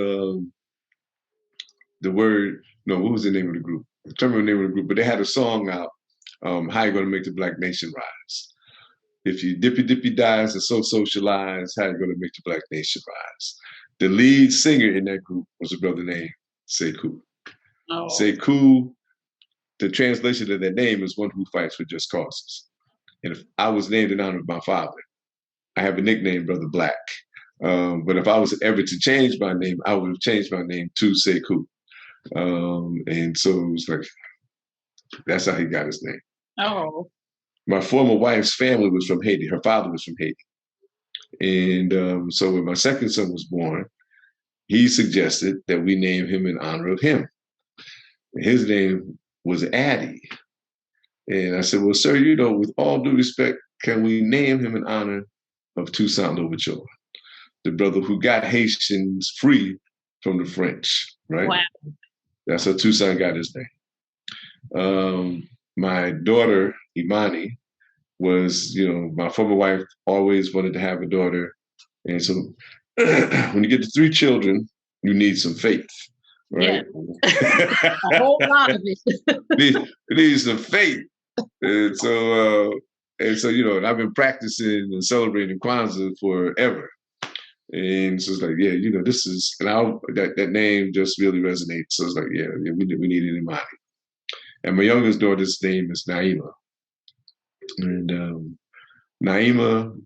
what was the name of the group? I can't remember the name of the group, but they had a song out, How You Gonna Make the Black Nation Rise? If you dippy dies and so socialize, how you gonna make the Black Nation rise? The lead singer in that group was a brother named Sekou. Oh. Sekou, the translation of that name is one who fights for just causes. And if I was named in honor of my father, I have a nickname, Brother Black. But if I was ever to change my name, I would have changed my name to Sekou. And so it was like, that's how he got his name. Oh. My former wife's family was from Haiti. Her father was from Haiti. And so when my second son was born, he suggested that we name him in honor of him. His name was Addy. And I said, "Well, sir, with all due respect, can we name him in honor of Toussaint Louverture, the brother who got Haitians free from the French," right? Wow. That's how Toussaint got his name. My daughter, Imani, was, my former wife always wanted to have a daughter. And so when you get to 3 children, you need some faith, right? Yeah. A whole lot of it. You need some faith. And so, and I've been practicing and celebrating Kwanzaa forever. And so it's like, yeah, this is, and that name just really resonates. So it's like, yeah, we need Imani. And my youngest daughter's name is Naima. And Naima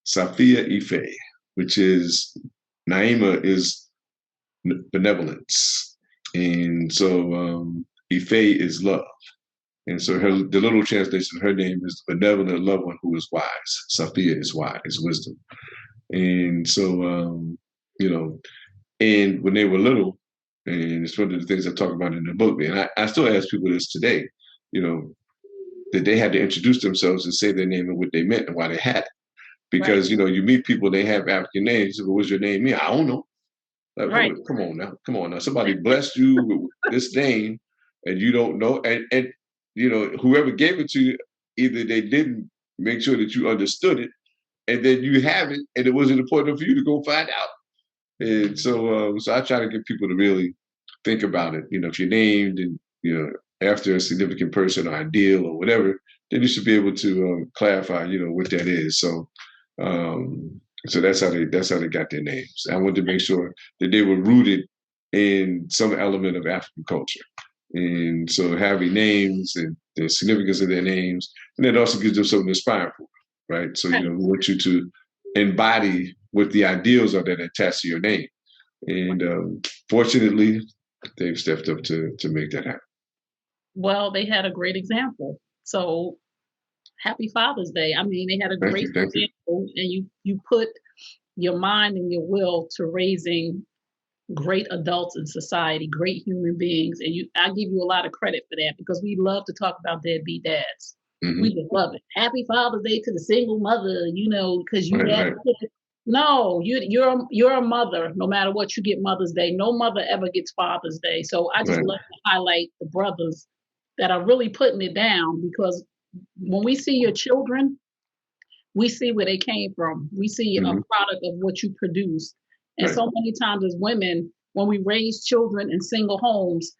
Safia Ife, which is, Naima is benevolence. And so Ife is love. And so the little translation of her name is benevolent loved one who is wise. Safia is wise, wisdom. And so, and when they were little, and it's one of the things I talk about in the book, and I still ask people this today, that they had to introduce themselves and say their name and what they meant and why they had it. Because, right. You meet people, they have African names. Well, what's your name mean? I don't know. Like, right. Come on now. Somebody blessed you with this name and you don't know. And whoever gave it to you, either they didn't make sure that you understood it, and then you have it, and it wasn't important for you to go find out. And so I try to get people to really think about it. If you're named and, after a significant person or ideal or whatever, then you should be able to clarify, what that is. So that's how they got their names. I wanted to make sure that they were rooted in some element of African culture. And so having names and the significance of their names, and it also gives them something to aspire for, right? So, we want you to embody what the ideals are that are attached to your name. And fortunately, they've stepped up to make that happen. Well, they had a great example. So happy Father's Day. I mean, they had a Thank great you. Thank you. example, and you put your mind and your will to raising great adults in society, great human beings. And I give you a lot of credit for that, because we love to talk about deadbeat dads. We just love it. Happy Father's Day to the single mother, because you Right, had right. no, you're a mother. No matter what, you get Mother's Day. No mother ever gets Father's Day. So I just Right. love to highlight the brothers that are really putting it down, because when we see your children, we see where they came from. We see a product of what you produce. And Right. so many times as women, when we raise children in single homes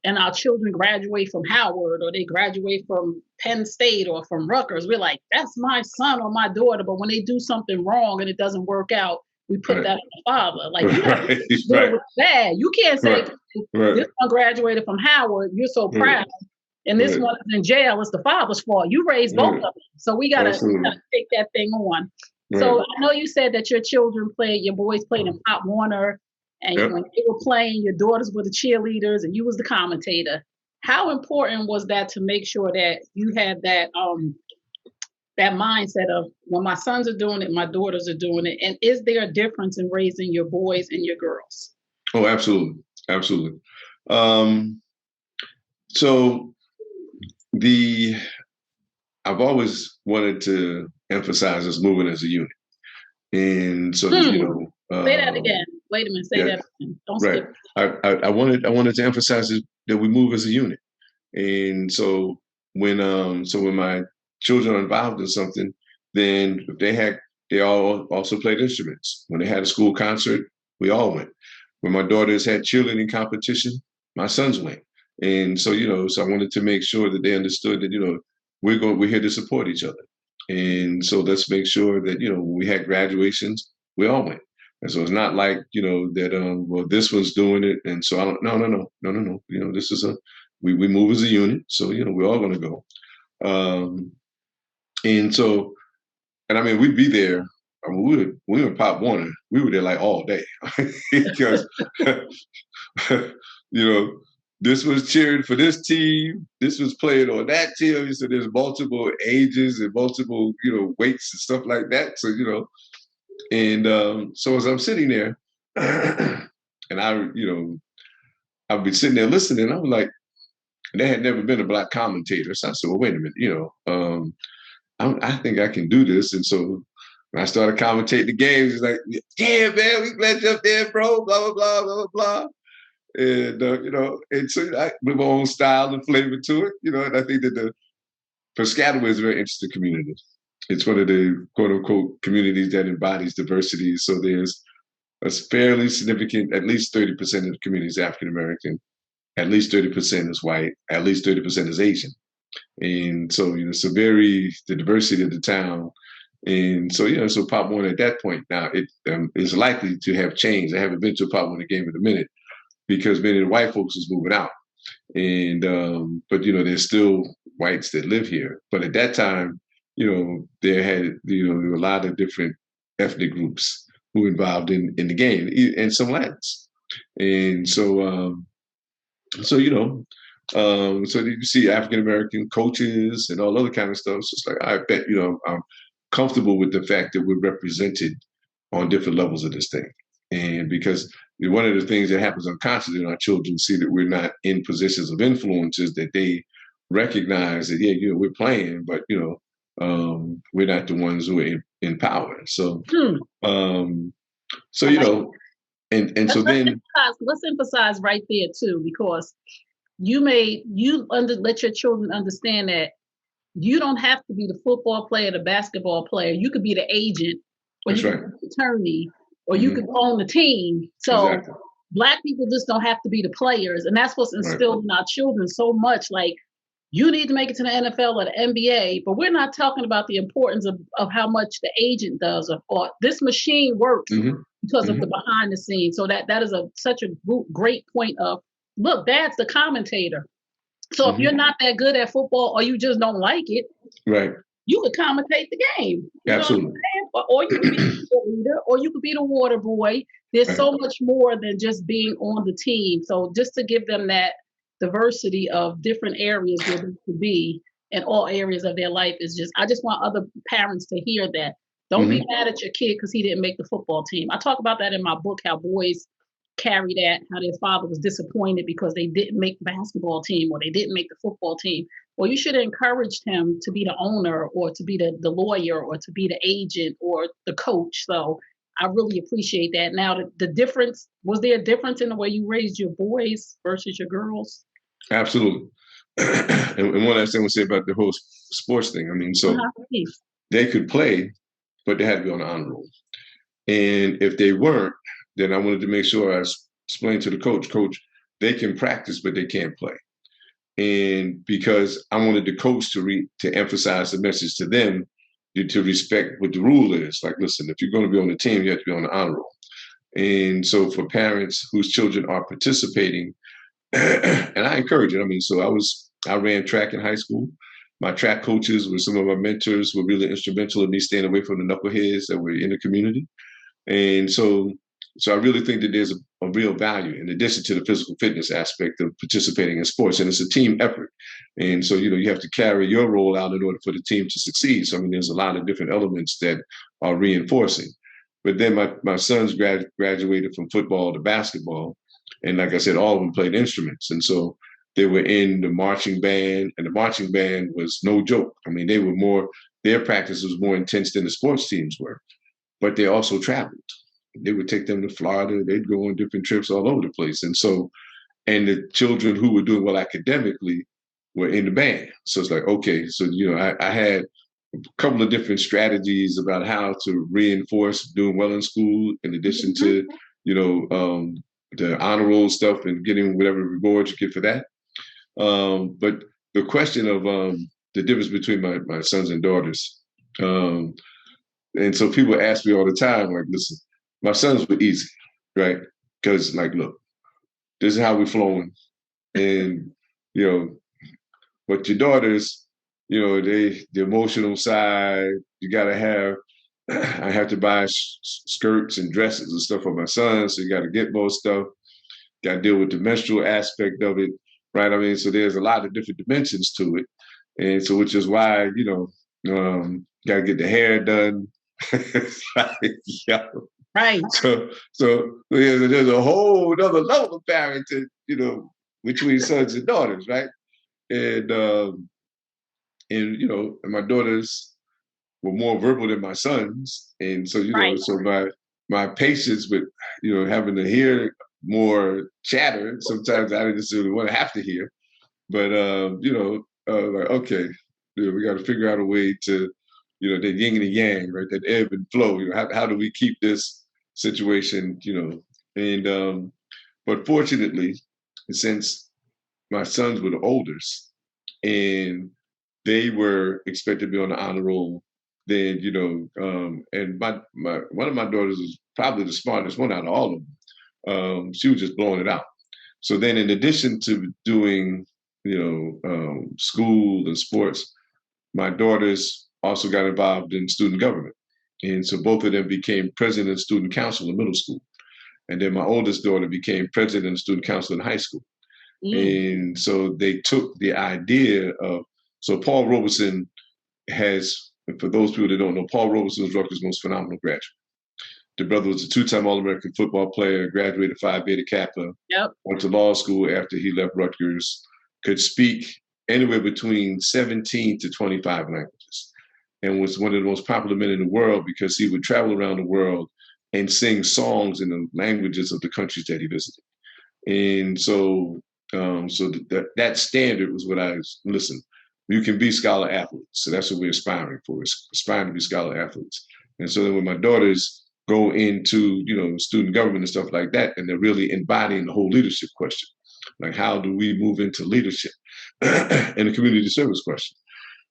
and our children graduate from Howard or they graduate from Penn State or from Rutgers, we're like, that's my son or my daughter. But when they do something wrong and it doesn't work out, we put that on the father. Like, you have to do it with dad. You can't say, this one graduated from Howard, you're so proud, and this one is in jail, it's the father's fault. You raised both of them. So we gotta take that thing on. So I know you said that your boys played in Pop Warner, and when they were playing, your daughters were the cheerleaders and you was the commentator. How important was that to make sure that you had that mindset of, when my sons are doing it, my daughters are doing it? And is there a difference in raising your boys and your girls? Oh, absolutely. Absolutely. So I've always wanted to emphasize us moving as a unit. And so, say that again. Wait a minute. Say that again. Don't skip. I wanted to emphasize that we move as a unit. And so when my children are involved in something, then they all also played instruments. When they had a school concert, we all went. When my daughters had cheerleading competition, my sons went. And so, so I wanted to make sure that they understood that, we're here to support each other. And so let's make sure that, when we had graduations, we all went. And so it's not like, that, well, this one's doing it. And so I don't, no. This is we move as a unit. So, we're all going to go. And I mean, we'd be there. I mean, we were in Pop Warner. We were there like all day because, this was cheering for this team. This was playing on that team. So there's multiple ages and multiple, weights and stuff like that. So, and so as I'm sitting there and I'd be sitting there listening, I'm like, there had never been a Black commentator. So I said, well, wait a minute, I think I can do this. And so when I started commentating the games, it's like, yeah, man, we glad you're up there, bro, blah, blah, blah, blah, blah. And, and so I with my own style and flavor to it, and I think that Piscataway is a very interesting community. It's one of the quote unquote communities that embodies diversity. So there's a fairly significant, at least 30% of the community is African American, at least 30% is white, at least 30% is Asian. And so, the diversity of the town. And so, so Pop Warner at that point, now it is likely to have changed. I haven't been to a Pop Warner game in a minute because many of the white folks is moving out. And, but, there's still whites that live here. But at that time, there were a lot of different ethnic groups who were involved in the game, and some Latins. And so, so you see African American coaches and all other kind of stuff. So it's like, I bet, I'm comfortable with the fact that we're represented on different levels of this thing. And because one of the things that happens unconsciously when our children see that we're not in positions of influence is that they recognize that, we're playing, but, we're not the ones who are in power. So, and so then let's emphasize right there too, because let your children understand that you don't have to be the football player, the basketball player. You could be the agent, or you could be the attorney, or you could own the team. So Black people just don't have to be the players. And that's what's instilled in our children so much. Like, you need to make it to the NFL or the NBA, but we're not talking about the importance of how much the agent does, or this machine works because of the behind the scenes. So that is such a great point of, look, Dad's the commentator. So if you're not that good at football or you just don't like it, Right. you could commentate the game. You know what I'm Absolutely. saying? Or you could be the leader, or you could be the water boy. There's Right. so much more than just being on the team. So just to give them that diversity of different areas where they could be in all areas of their life is just, I just want other parents to hear that. Don't be mad at your kid because he didn't make the football team. I talk about that in my book, how boys carry that, how their father was disappointed because they didn't make the basketball team or they didn't make the football team. Well, you should have encouraged him to be the owner or to be the lawyer or to be the agent or the coach. So I really appreciate that. Now, the difference, was there a difference in the way you raised your boys versus your girls? Absolutely. And one last thing I want to say about the whole sports thing. I mean, so Please. they could play, but they had to be on the honor roll. And if they weren't, then I wanted to make sure I explained to the coach, they can practice, but they can't play. And because I wanted the coach to emphasize the message to them to respect what the rule is. Like, listen, if you're going to be on the team, you have to be on the honor roll. And so for parents whose children are participating, and I encourage it. I mean, so I ran track in high school. My track coaches were some of my mentors, were really instrumental in me staying away from the knuckleheads that were in the community. And so I really think that there's a real value in addition to the physical fitness aspect of participating in sports. And it's a team effort. And so, you have to carry your role out in order for the team to succeed. So, I mean, there's a lot of different elements that are reinforcing. But then my sons graduated from football to basketball. And like I said, all of them played instruments. And so they were in the marching band, and the marching band was no joke. I mean, their practice was more intense than the sports teams were, but they also traveled. They would take them to Florida. They'd go on different trips all over the place. And so, and the children who were doing well academically were in the band. So it's like, okay, so, I had a couple of different strategies about how to reinforce doing well in school, in addition to, the honor roll stuff and getting whatever rewards you get for that. But the question of the difference between my sons and daughters, and so people ask me all the time, like, listen, my sons were easy, right? Because, like, look, this is how we're flowing. And, but your daughters, the emotional side, you got to have, I have to buy skirts and dresses and stuff for my sons. So you got to get more stuff, got to deal with the menstrual aspect of it, right? I mean, so there's a lot of different dimensions to it. And so, which is why, got to get the hair done. Right. So there's a whole other level of parenting, between sons and daughters, right? And my daughters were more verbal than my sons, and so Right. so my patience with having to hear more chatter, sometimes I didn't necessarily want to have to hear, but like, okay, we got to figure out a way to, the yin and the yang, right? That ebb and flow. How do we keep this situation, and but fortunately, since my sons were the oldest and they were expected to be on the honor roll, then and my one of my daughters was probably the smartest one out of all of them. She was just blowing it out. So then, in addition to doing school and sports, my daughters also got involved in student government. And so both of them became president of student council in middle school. And then my oldest daughter became president of student council in high school. And so they took the idea of, so Paul Robeson has, for those people that don't know, Paul Robeson was Rutgers' most phenomenal graduate. The brother was a two-time All-American football player, graduated Phi Beta Kappa, went to law school after he left Rutgers, could speak anywhere between 17 to 25 languages, and was one of the most popular men in the world because he would travel around the world and sing songs in the languages of the countries that he visited. And so, that standard was what listen, you can be scholar athletes. So that's what we're aspiring for, is aspiring to be scholar athletes. And so then when my daughters go into, student government and stuff like that, and they're really embodying the whole leadership question, like, how do we move into leadership and the community service question?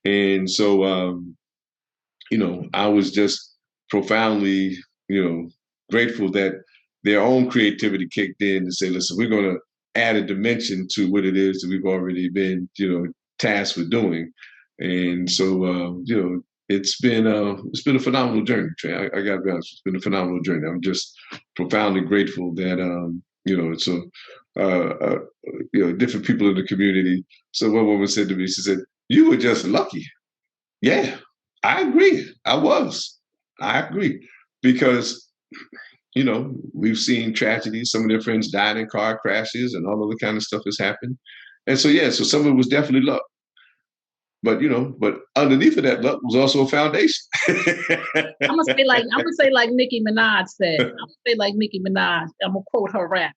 And so, I was just profoundly, grateful that their own creativity kicked in to say, listen, we're going to add a dimension to what it is that we've already been, tasked with doing. And so, it's been a phenomenal journey, Trey. I got to be honest, it's been a phenomenal journey. I'm just profoundly grateful that it's different people in the community. So one woman said to me, she said, "You were just lucky." Yeah, I agree. I agree because we've seen tragedies. Some of their friends died in car crashes, and all other kind of stuff has happened. And so so some of it was definitely luck. But but underneath of that luck was also a foundation. I'm gonna say like Nicki Minaj said. I'm gonna say like Nicki Minaj. I'm gonna quote her rap.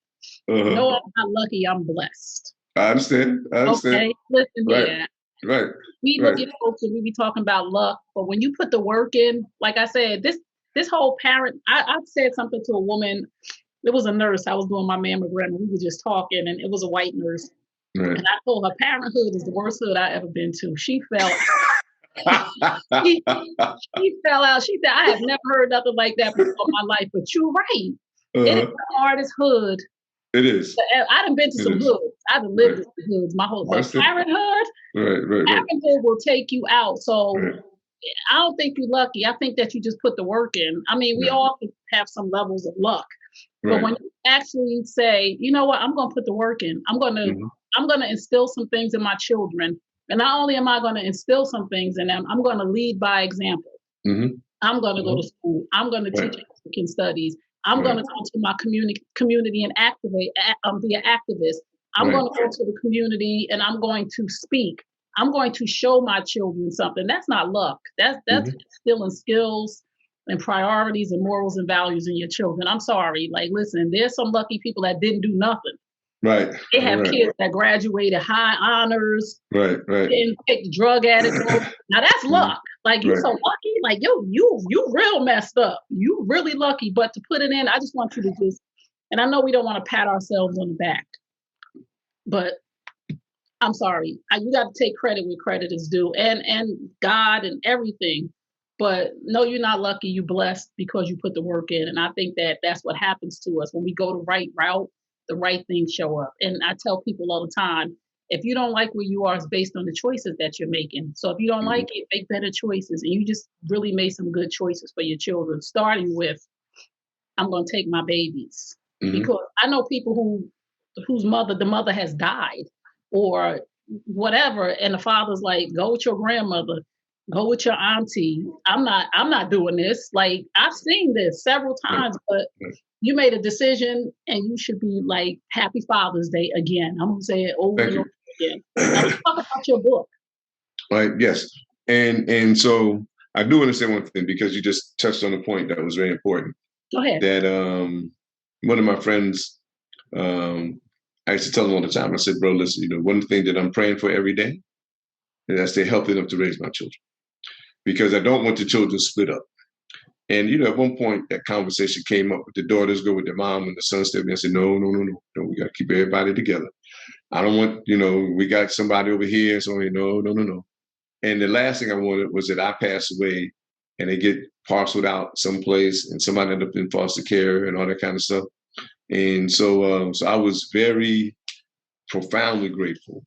No, I'm not lucky. I'm blessed. I understand. Okay, listen here. Right. We look at folks and we be talking about luck, but when you put the work in, like I said, this whole parent. I said something to a woman. It was a nurse. I was doing my mammogram, and we were just talking, and it was a white nurse. Right. And I told her parenthood is the worst hood I ever been to. She fell she fell out. She said, I have never heard nothing like that before in my life. But you're right. It is the hardest hood. It is. I done been to some hoods. I've lived in some hoods my whole life. Parenthood, parenthood will take you out. So I don't think you're lucky. I think that you just put the work in. I mean, we all have some levels of luck. But when you actually say, you know what, I'm going to put the work in. I'm going to instill some things in my children. And not only am I going to instill some things in them, I'm going to lead by example. I'm going to go to school. I'm going to teach African studies. I'm going to go to my community and be an activist. I'm going to go to the community and I'm going to speak. I'm going to show my children something. That's not luck. That's instilling skills and priorities and morals and values in your children. I'm sorry. Like, listen, there's some lucky people that didn't do nothing. Right. They have kids that graduated high honors. Right. Didn't pick drug addicts. Now that's luck. Like, you're so lucky. Like, you real messed up. You really lucky. But to put it in, I just want you to and I know we don't want to pat ourselves on the back, but I'm sorry. You got to take credit where credit is due, and God and everything. But no, you're not lucky. You're blessed because you put the work in. And I think that that's what happens to us when we go the right route. The right things show up. And I tell people all the time, if you don't like where you are, it's based on the choices that you're making. So if you don't like it, make better choices. And you just really made some good choices for your children, starting with, I'm going to take my babies. Because I know people whose the mother has died or whatever. And the father's like, go with your grandmother, go with your auntie. I'm not doing this. Like, I've seen this several times, but you made a decision and you should be like, Happy Father's Day again. I'm going to say it over and over again. Now let's talk about your book. Right. Yes. And so I do understand one thing, because you just touched on a point that was very important. Go ahead. That one of my friends, I used to tell him all the time, I said, bro, listen, one thing that I'm praying for every day is I stay healthy enough to raise my children, because I don't want the children split up. And, at one point that conversation came up with the daughters go with their mom and the sons step in. I said, no, we got to keep everybody together. I don't want, we got somebody over here. So, no. And the last thing I wanted was that I pass away and they get parceled out someplace and somebody end up in foster care and all that kind of stuff. And so I was very profoundly grateful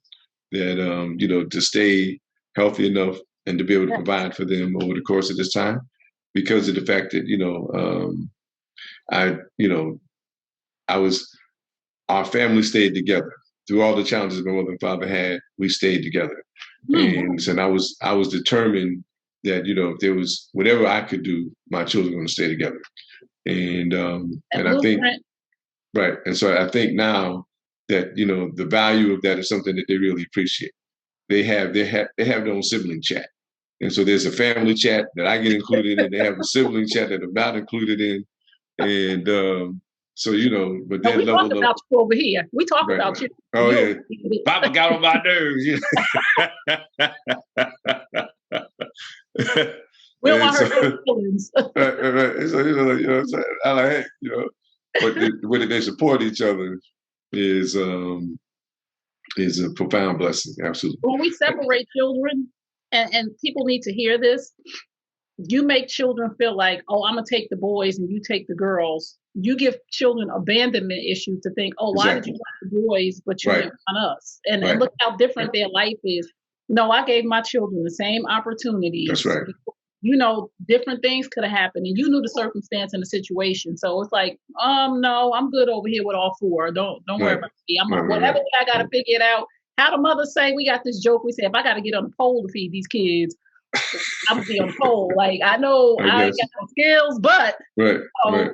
that, to stay healthy enough and to be able to provide for them over the course of this time, because of the fact that, our family stayed together through all the challenges my mother and father had. We stayed together. And I was determined that, if there was whatever I could do, my children were going to stay together. And I think, right. And so I think now that, the value of that is something that they really appreciate. They have their own sibling chat. And so there's a family chat that I get included in. They have a sibling chat that I'm not included in. And so, but then we talk about you over here. We talk about you. Oh, yeah. Papa got on my nerves. We don't want her feelings. Right. So, you know what I'm saying? I like, hey, but the way that they support each other is a profound blessing. Absolutely. When we separate children, and people need to hear this, you make children feel like, oh, I'm going to take the boys and you take the girls. you give children abandonment issues to think, oh, why did you want the boys, but you didn't want us? And look how different their life is. No, I gave my children the same opportunities. That's right. You know, different things could have happened, and you knew the circumstance and the situation. So it's like, no, I'm good over here with all four. Don't worry about me. Whatever I got to figure it out. How the mothers say, we got this joke. We say, if I got to get on the pole to feed these kids, I'm gonna be on the pole. Like, I know I ain't got no skills, but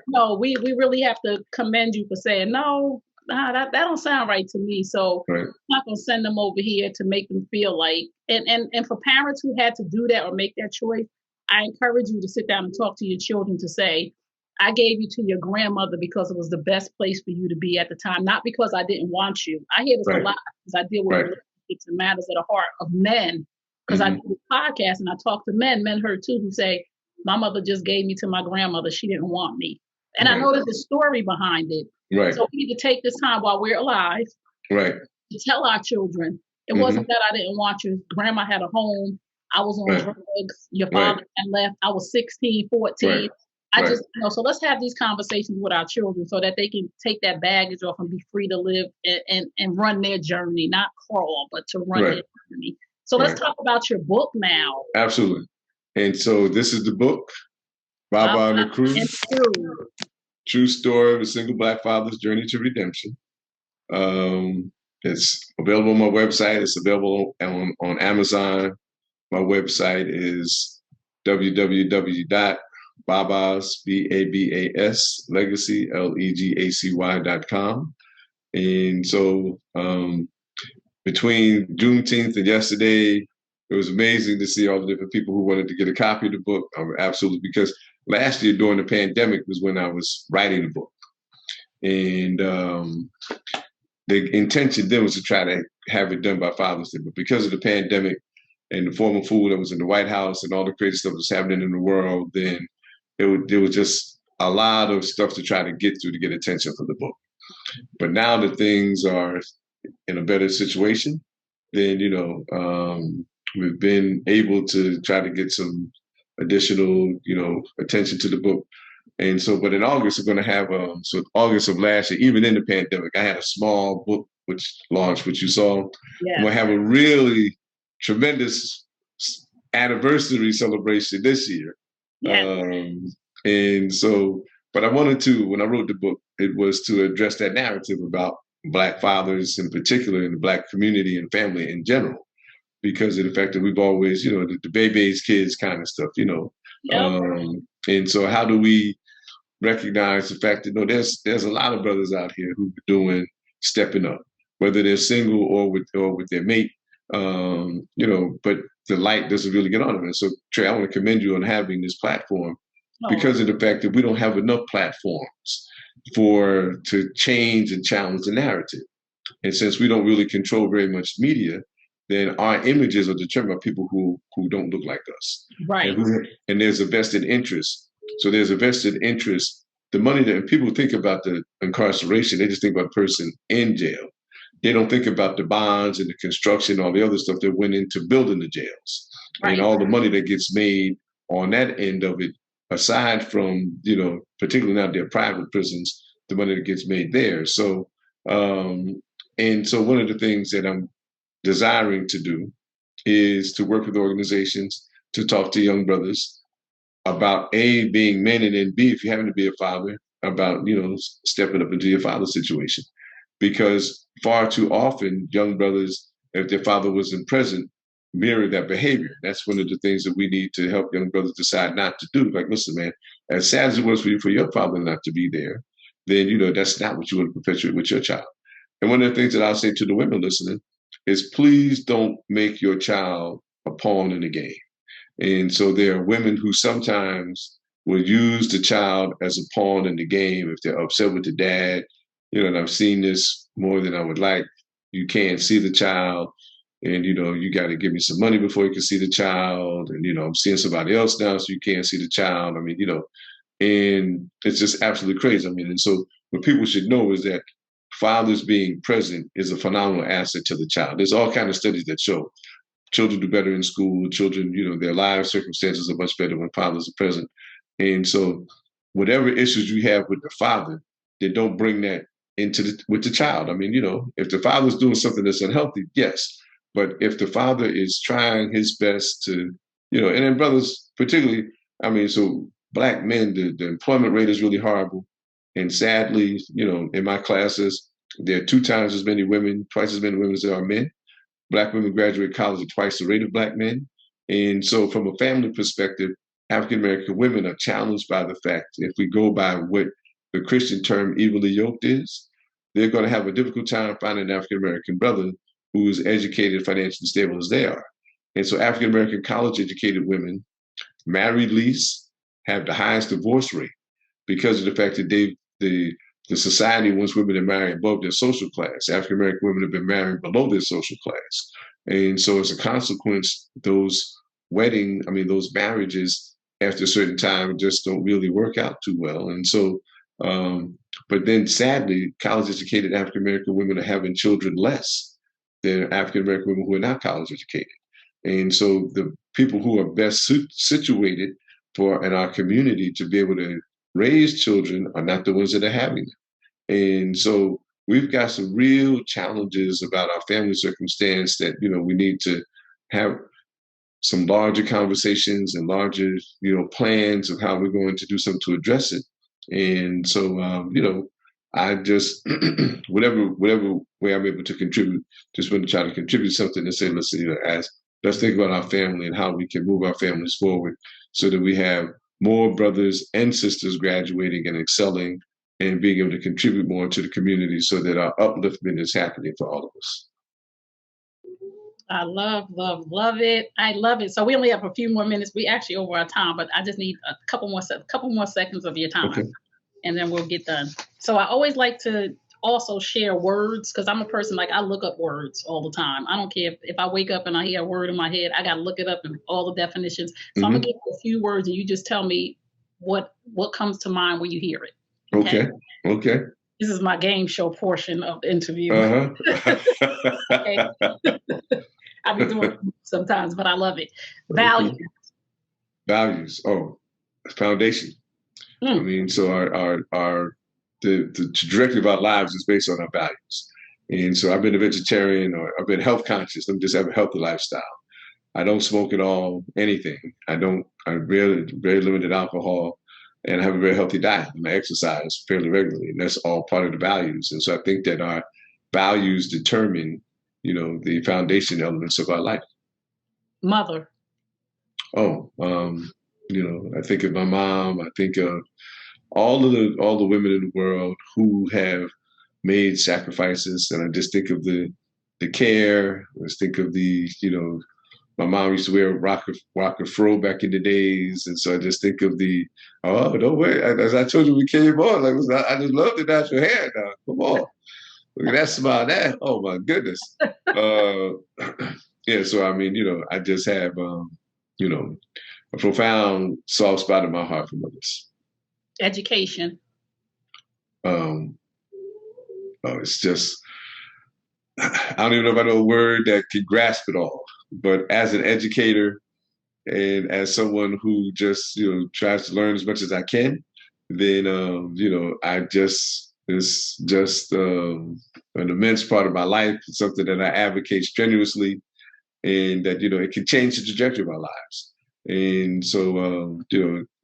no, we really have to commend you for saying no. That don't sound right to me. So I'm not gonna send them over here to make them feel like. And for parents who had to do that or make that choice, I encourage you to sit down and talk to your children to say, I gave you to your grandmother because it was the best place for you to be at the time, not because I didn't want you. I hear this a lot because I deal with relationships and matters at the heart of men. Because I do this podcast and I talk to men heard too, who say, my mother just gave me to my grandmother. She didn't want me. And I know there's a story behind it. So we need to take this time while we're alive to tell our children, it wasn't that I didn't want you. Grandma had a home. I was on drugs. Your father had left. I was 16, 14. I just, so let's have these conversations with our children so that they can take that baggage off and be free to live and run their journey, not crawl, but to run their journey. So let's talk about your book now. Absolutely. And so this is the book, Baba and the Crew. True story of a single Black father's journey to redemption. It's available on my website. It's available on Amazon. My website is www.babas, legacy, legacy.com. And so between Juneteenth and yesterday, it was amazing to see all the different people who wanted to get a copy of the book. Absolutely, because last year during the pandemic was when I was writing the book. And the intention then was to try to have it done by Father's Day. But because of the pandemic and the form of food that was in the White House and all the crazy stuff that was happening in the world, then there was just a lot of stuff to try to get through to get attention for the book. But now that things are in a better situation, then, we've been able to try to get some additional, attention to the book. And so, but in August, we're going to have, so August of last year, even in the pandemic, I had a small book which launched, which you saw. I'm going to have a really tremendous anniversary celebration this year. And so, but I wanted to, when I wrote the book, it was to address that narrative about Black fathers in particular, in the Black community and family in general, because of the fact that we've always, the baby's kids kind of stuff, and so how do we recognize the fact that there's a lot of brothers out here who are stepping up, whether they're single or with their mate, but the light doesn't really get on them. And so, Trey, I want to commend you on having this platform because of the fact that we don't have enough platforms to change and challenge the narrative. And since we don't really control very much media, then our images are determined by people who don't look like us. And there's a vested interest. So there's a vested interest. The money that people think about the incarceration, they just think about the person in jail. They don't think about the bonds and the construction, all the other stuff that went into building the jails and all the money that gets made on that end of it, aside from, particularly now their private prisons, the money that gets made there. So, and so one of the things that I'm desiring to do is to work with organizations to talk to young brothers about A, being men, and then B, if you happen to be a father, about, stepping up into your father's situation. Because far too often, young brothers, if their father wasn't present, mirror that behavior. That's one of the things that we need to help young brothers decide not to do. Like, listen, man, as sad as it was for your father not to be there, then, that's not what you want to perpetuate with your child. And one of the things that I'll say to the women listening is please don't make your child a pawn in the game. And so there are women who sometimes will use the child as a pawn in the game if they're upset with the dad. And I've seen this more than I would like. You can't see the child and, you got to give me some money before you can see the child. And, I'm seeing somebody else now, so you can't see the child. I mean, and it's just absolutely crazy. I mean, and so what people should know is that fathers being present is a phenomenal asset to the child. There's all kinds of studies that show children do better in school. Children, their life circumstances are much better when fathers are present. And so whatever issues you have with the father, then don't bring that with the child. I mean, if the father's doing something that's unhealthy, yes. But if the father is trying his best to, and then brothers particularly, I mean, so Black men, the employment rate is really horrible. And sadly, in my classes, there are 2 times as many women, twice as many women as there are men. Black women graduate college at twice the rate of Black men. And so from a family perspective, African-American women are challenged by the fact, if we go by what the Christian term evenly yoked is, they're going to have a difficult time finding an African-American brother who is educated, financially stable as they are. And so African-American college-educated women, married least, have the highest divorce rate because of the fact that the society wants women to marry above their social class. African-American women have been married below their social class. And so as a consequence, those marriages after a certain time just don't really work out too well. And so, but then sadly, college-educated African-American women are having children less than African-American women who are not college-educated. And so the people who are best situated in our community to be able to raise children are not the ones that are having them. And so we've got some real challenges about our family circumstance that, we need to have some larger conversations and larger, plans of how we're going to do something to address it. And so, I just, whatever way I'm able to contribute, just want to try to contribute something and say, let's think about our family and how we can move our families forward so that we have more brothers and sisters graduating and excelling and being able to contribute more to the community so that our upliftment is happening for all of us. I love it. I love it. So we only have a few more minutes. We actually over our time, but I just need a couple more seconds of your time, okay, and then we'll get done. So I always like to also share words because I'm a person I look up words all the time. I don't care if I wake up and I hear a word in my head, I got to look it up and all the definitions. So I'm gonna give you a few words and you just tell me what comes to mind when you hear it. Okay. This is my game show portion of the interview. Okay. I be doing it sometimes, but I love it. Values. Values. Oh, foundation. I mean, so the trajectory of our lives is based on our values. And so I've been a vegetarian or I've been health conscious. Let me just have a healthy lifestyle. I don't smoke at all, anything. I very limited alcohol, and I have a very healthy diet and I exercise fairly regularly. And that's all part of the values. And so I think that our values determine, the foundation elements of our life. Mother. Oh, I think of my mom. I think of all the women in the world who have made sacrifices, and I just think of the care. I just think of my mom used to wear rocker fro back in the days, and so I just think of don't worry. As I told you, we came on. I just love the natural hair now. Come on, look at that smile. That, oh my goodness. Yeah. So I mean, I just have a profound soft spot in my heart for mothers. Education. It's just, I don't even know if I know a word that can grasp it all. But as an educator and as someone who just, tries to learn as much as I can, then, it's just an immense part of my life. It's something that I advocate strenuously, and that, it can change the trajectory of our lives. And so,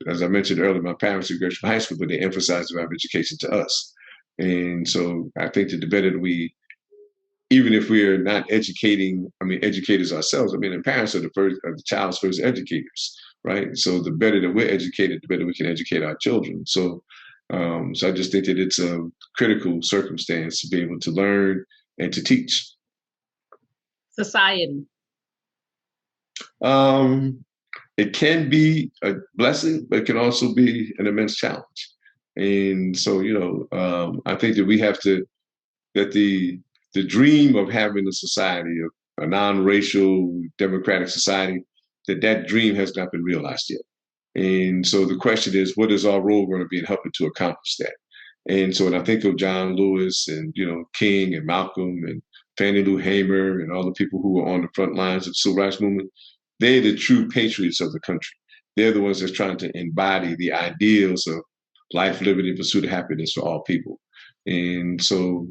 as I mentioned earlier, my parents graduated from high school, but they emphasized about education to us. And so I think that the better that even if we are not educators ourselves, and parents are the child's first educators, right? So the better that we're educated, the better we can educate our children. So, so I just think that it's a critical circumstance to be able to learn and to teach. Society. It can be a blessing, but it can also be an immense challenge. And so, I think that the dream of having a society, of a non-racial democratic society, that dream has not been realized yet. And so the question is, what is our role going to be in helping to accomplish that? And so when I think of John Lewis and, King and Malcolm and Fannie Lou Hamer and all the people who were on the front lines of the civil rights movement, they're the true patriots of the country. They're the ones that's trying to embody the ideals of life, liberty, and pursuit of happiness for all people. And so,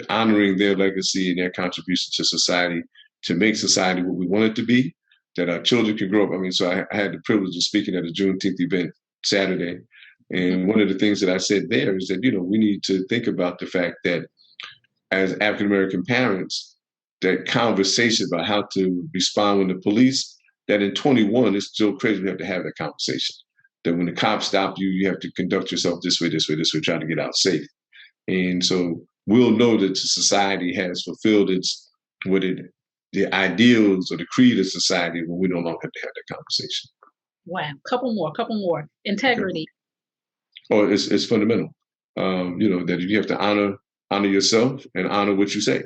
honoring their legacy and their contribution to society to make society what we want it to be, that our children can grow up. I mean, so I had the privilege of speaking at a Juneteenth event Saturday. And one of the things that I said there is that, we need to think about the fact that as African-American parents, that conversation about how to respond when the police, that in 21, it's still crazy we have to have that conversation. That when the cops stop you, you have to conduct yourself this way, trying to get out safe. And so we'll know that society has fulfilled the ideals or the creed of society when we no longer have to have that conversation. Wow. Couple more. Integrity. Okay. Oh, it's fundamental. That you have to honor yourself and honor what you say.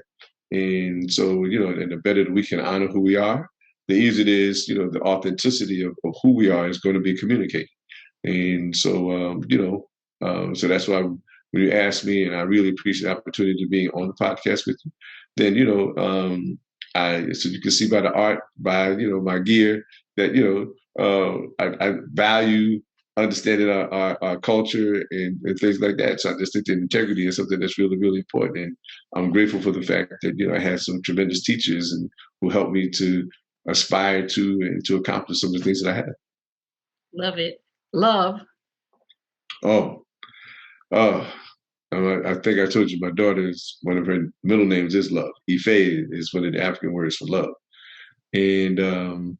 And so, and the better that we can honor who we are, the easier it is, the authenticity of who we are is going to be communicated. And so, so that's why when you ask me, and I really appreciate the opportunity to be on the podcast with you, then, so you can see by the art, by, my gear that, I value understanding our culture and things like that. So I just think that integrity is something that's really, really important. And I'm grateful for the fact that, I had some tremendous teachers and who helped me to aspire to and to accomplish some of the things that I had. Love it. Love. I think I told you my daughter's, one of her middle names is Love. Ife is one of the African words for love. And,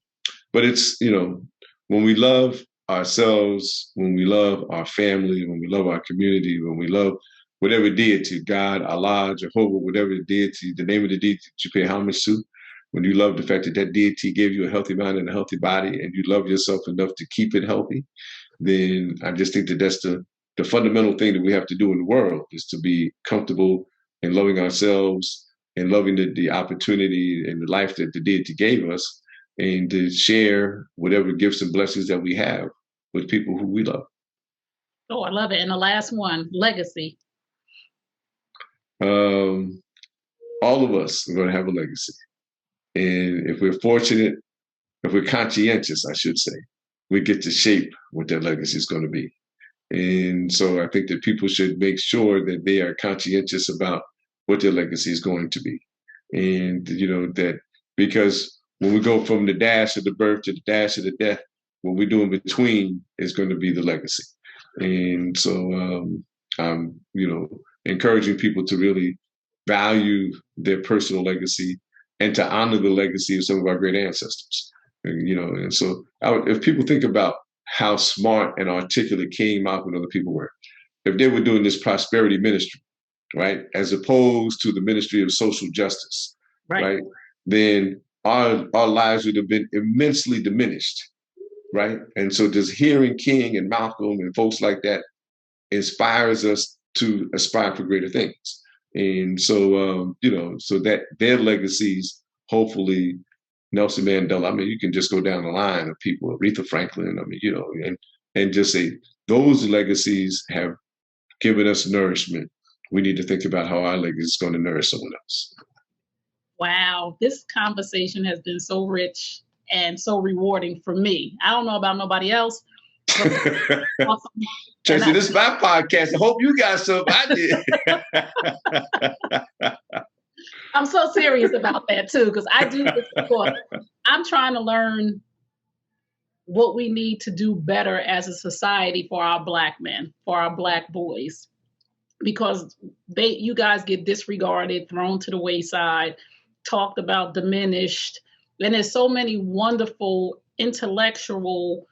but it's, when we love ourselves, when we love our family, when we love our community, when we love whatever deity, God, Allah, Jehovah, whatever deity, the name of the deity that you pay homage to, when you love the fact that that deity gave you a healthy mind and a healthy body, and you love yourself enough to keep it healthy, then I just think that that's the fundamental thing that we have to do in the world, is to be comfortable in loving ourselves and loving the opportunity and the life that the deity gave us, and to share whatever gifts and blessings that we have with people who we love. Oh, I love it. And the last one, legacy. All of us are going to have a legacy. And if we're fortunate, if we're conscientious, I should say, we get to shape what that legacy is going to be. And so I think that people should make sure that they are conscientious about what their legacy is going to be. And, that because when we go from the dash of the birth to the dash of the death, what we do in between is going to be the legacy. And so I'm, encouraging people to really value their personal legacy and to honor the legacy of some of our great ancestors. And so if people think about how smart and articulate King Malcolm and other people were, if they were doing this prosperity ministry, right, as opposed to the ministry of social justice, right, then our lives would have been immensely diminished, right? And so just hearing King and Malcolm and folks like that inspires us to aspire for greater things. And so, so that their legacies, hopefully, Nelson Mandela, I mean, you can just go down the line of people, Aretha Franklin, I mean, and just say those legacies have given us nourishment. We need to think about how our legacy is going to nourish someone else. Wow, this conversation has been so rich and so rewarding for me. I don't know about nobody else. Awesome. Tracy, this is my podcast. I hope you got some. I did. I'm so serious about that too, because I do this because I'm trying to learn what we need to do better as a society for our Black men, for our Black boys, because you guys get disregarded, thrown to the wayside, talked about, diminished. And there's so many wonderful, intellectual,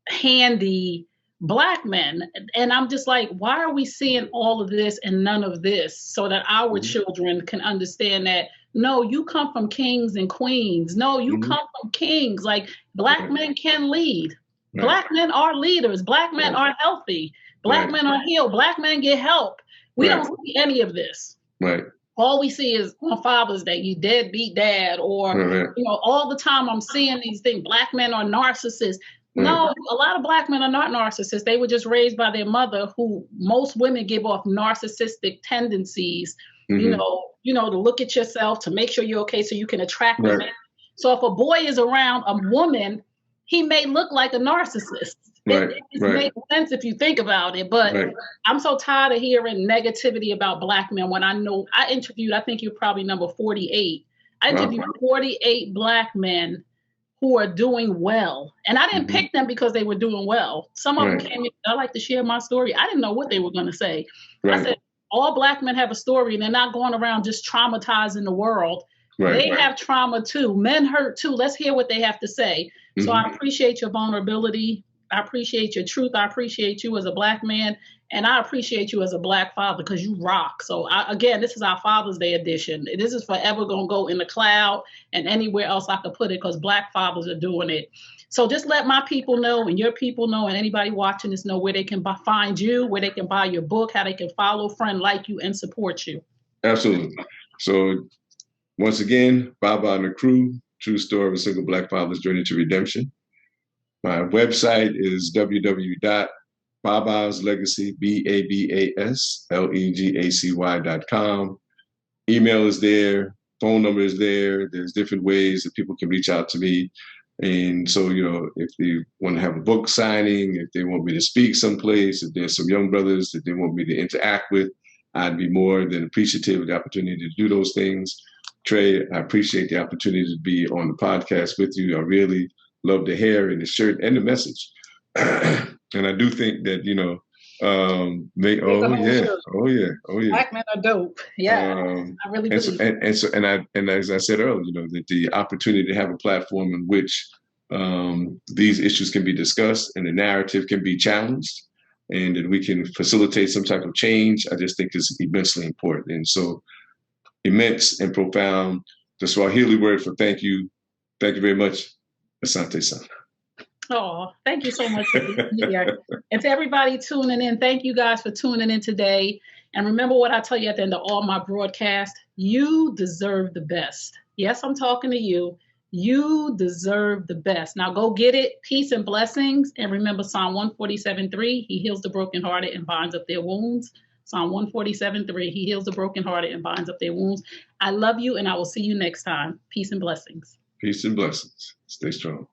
handy Black men. And I'm just like, why are we seeing all of this and none of this, so that our children can understand that, no, you come from kings and queens. No, you come from kings. Like, Black men can lead. Right. Black men are leaders. Black men are healthy. Black men are healed. Black men get help. We don't see any of this. Right. All we see is on Father's Day, you deadbeat dad, or, all the time I'm seeing these things. Black men are narcissists. No, a lot of Black men are not narcissists. They were just raised by their mother, who most women give off narcissistic tendencies, to look at yourself, to make sure you're okay so you can attract a man. So if a boy is around a woman, he may look like a narcissist. It, Right. it just Right. makes sense if you think about it. But Right. I'm so tired of hearing negativity about Black men when I know I interviewed, I think you're probably number 48. I Wow. interviewed 48 Black men who are doing well. And I didn't pick them because they were doing well. Some of them Right. came in, I like to share my story. I didn't know what they were going to say. I Right. said, all Black men have a story and they're not going around just traumatizing the world. Right. They have trauma too. Men hurt too. Let's hear what they have to say. So I appreciate your vulnerability. I appreciate your truth. I appreciate you as a Black man. And I appreciate you as a Black father because you rock. So again, this is our Father's Day edition. This is forever going to go in the cloud and anywhere else I could put it because Black fathers are doing it. So just let my people know and your people know and anybody watching this know where they can find you, where they can buy your book, how they can follow, friend, like you, and support you. Absolutely. So once again, Baba and the Crew, True Story of a Single Black Father's Journey to Redemption. My website is www.babaslegacy, BABASLEGACY.com. Email is there, phone number is there. There's different ways that people can reach out to me. And so, if they want to have a book signing, if they want me to speak someplace, if there's some young brothers that they want me to interact with, I'd be more than appreciative of the opportunity to do those things. Trey, I appreciate the opportunity to be on the podcast with you. I really love the hair and the shirt and the message. And I do think that, oh yeah. Black men are dope. Yeah, I really believe. And as I said earlier, that the opportunity to have a platform in which these issues can be discussed and the narrative can be challenged, and that we can facilitate some type of change, I just think is immensely important. And so, immense and profound. The Swahili word for thank you. Thank you very much, Asante San. Oh, thank you so much for being here. And to everybody tuning in, thank you guys for tuning in today. And remember what I tell you at the end of all my broadcasts, you deserve the best. Yes, I'm talking to you. You deserve the best. Now go get it. Peace and blessings. And remember Psalm 147:3, he heals the brokenhearted and binds up their wounds. Psalm 147:3, he heals the brokenhearted and binds up their wounds. I love you and I will see you next time. Peace and blessings. Peace and blessings. Stay strong.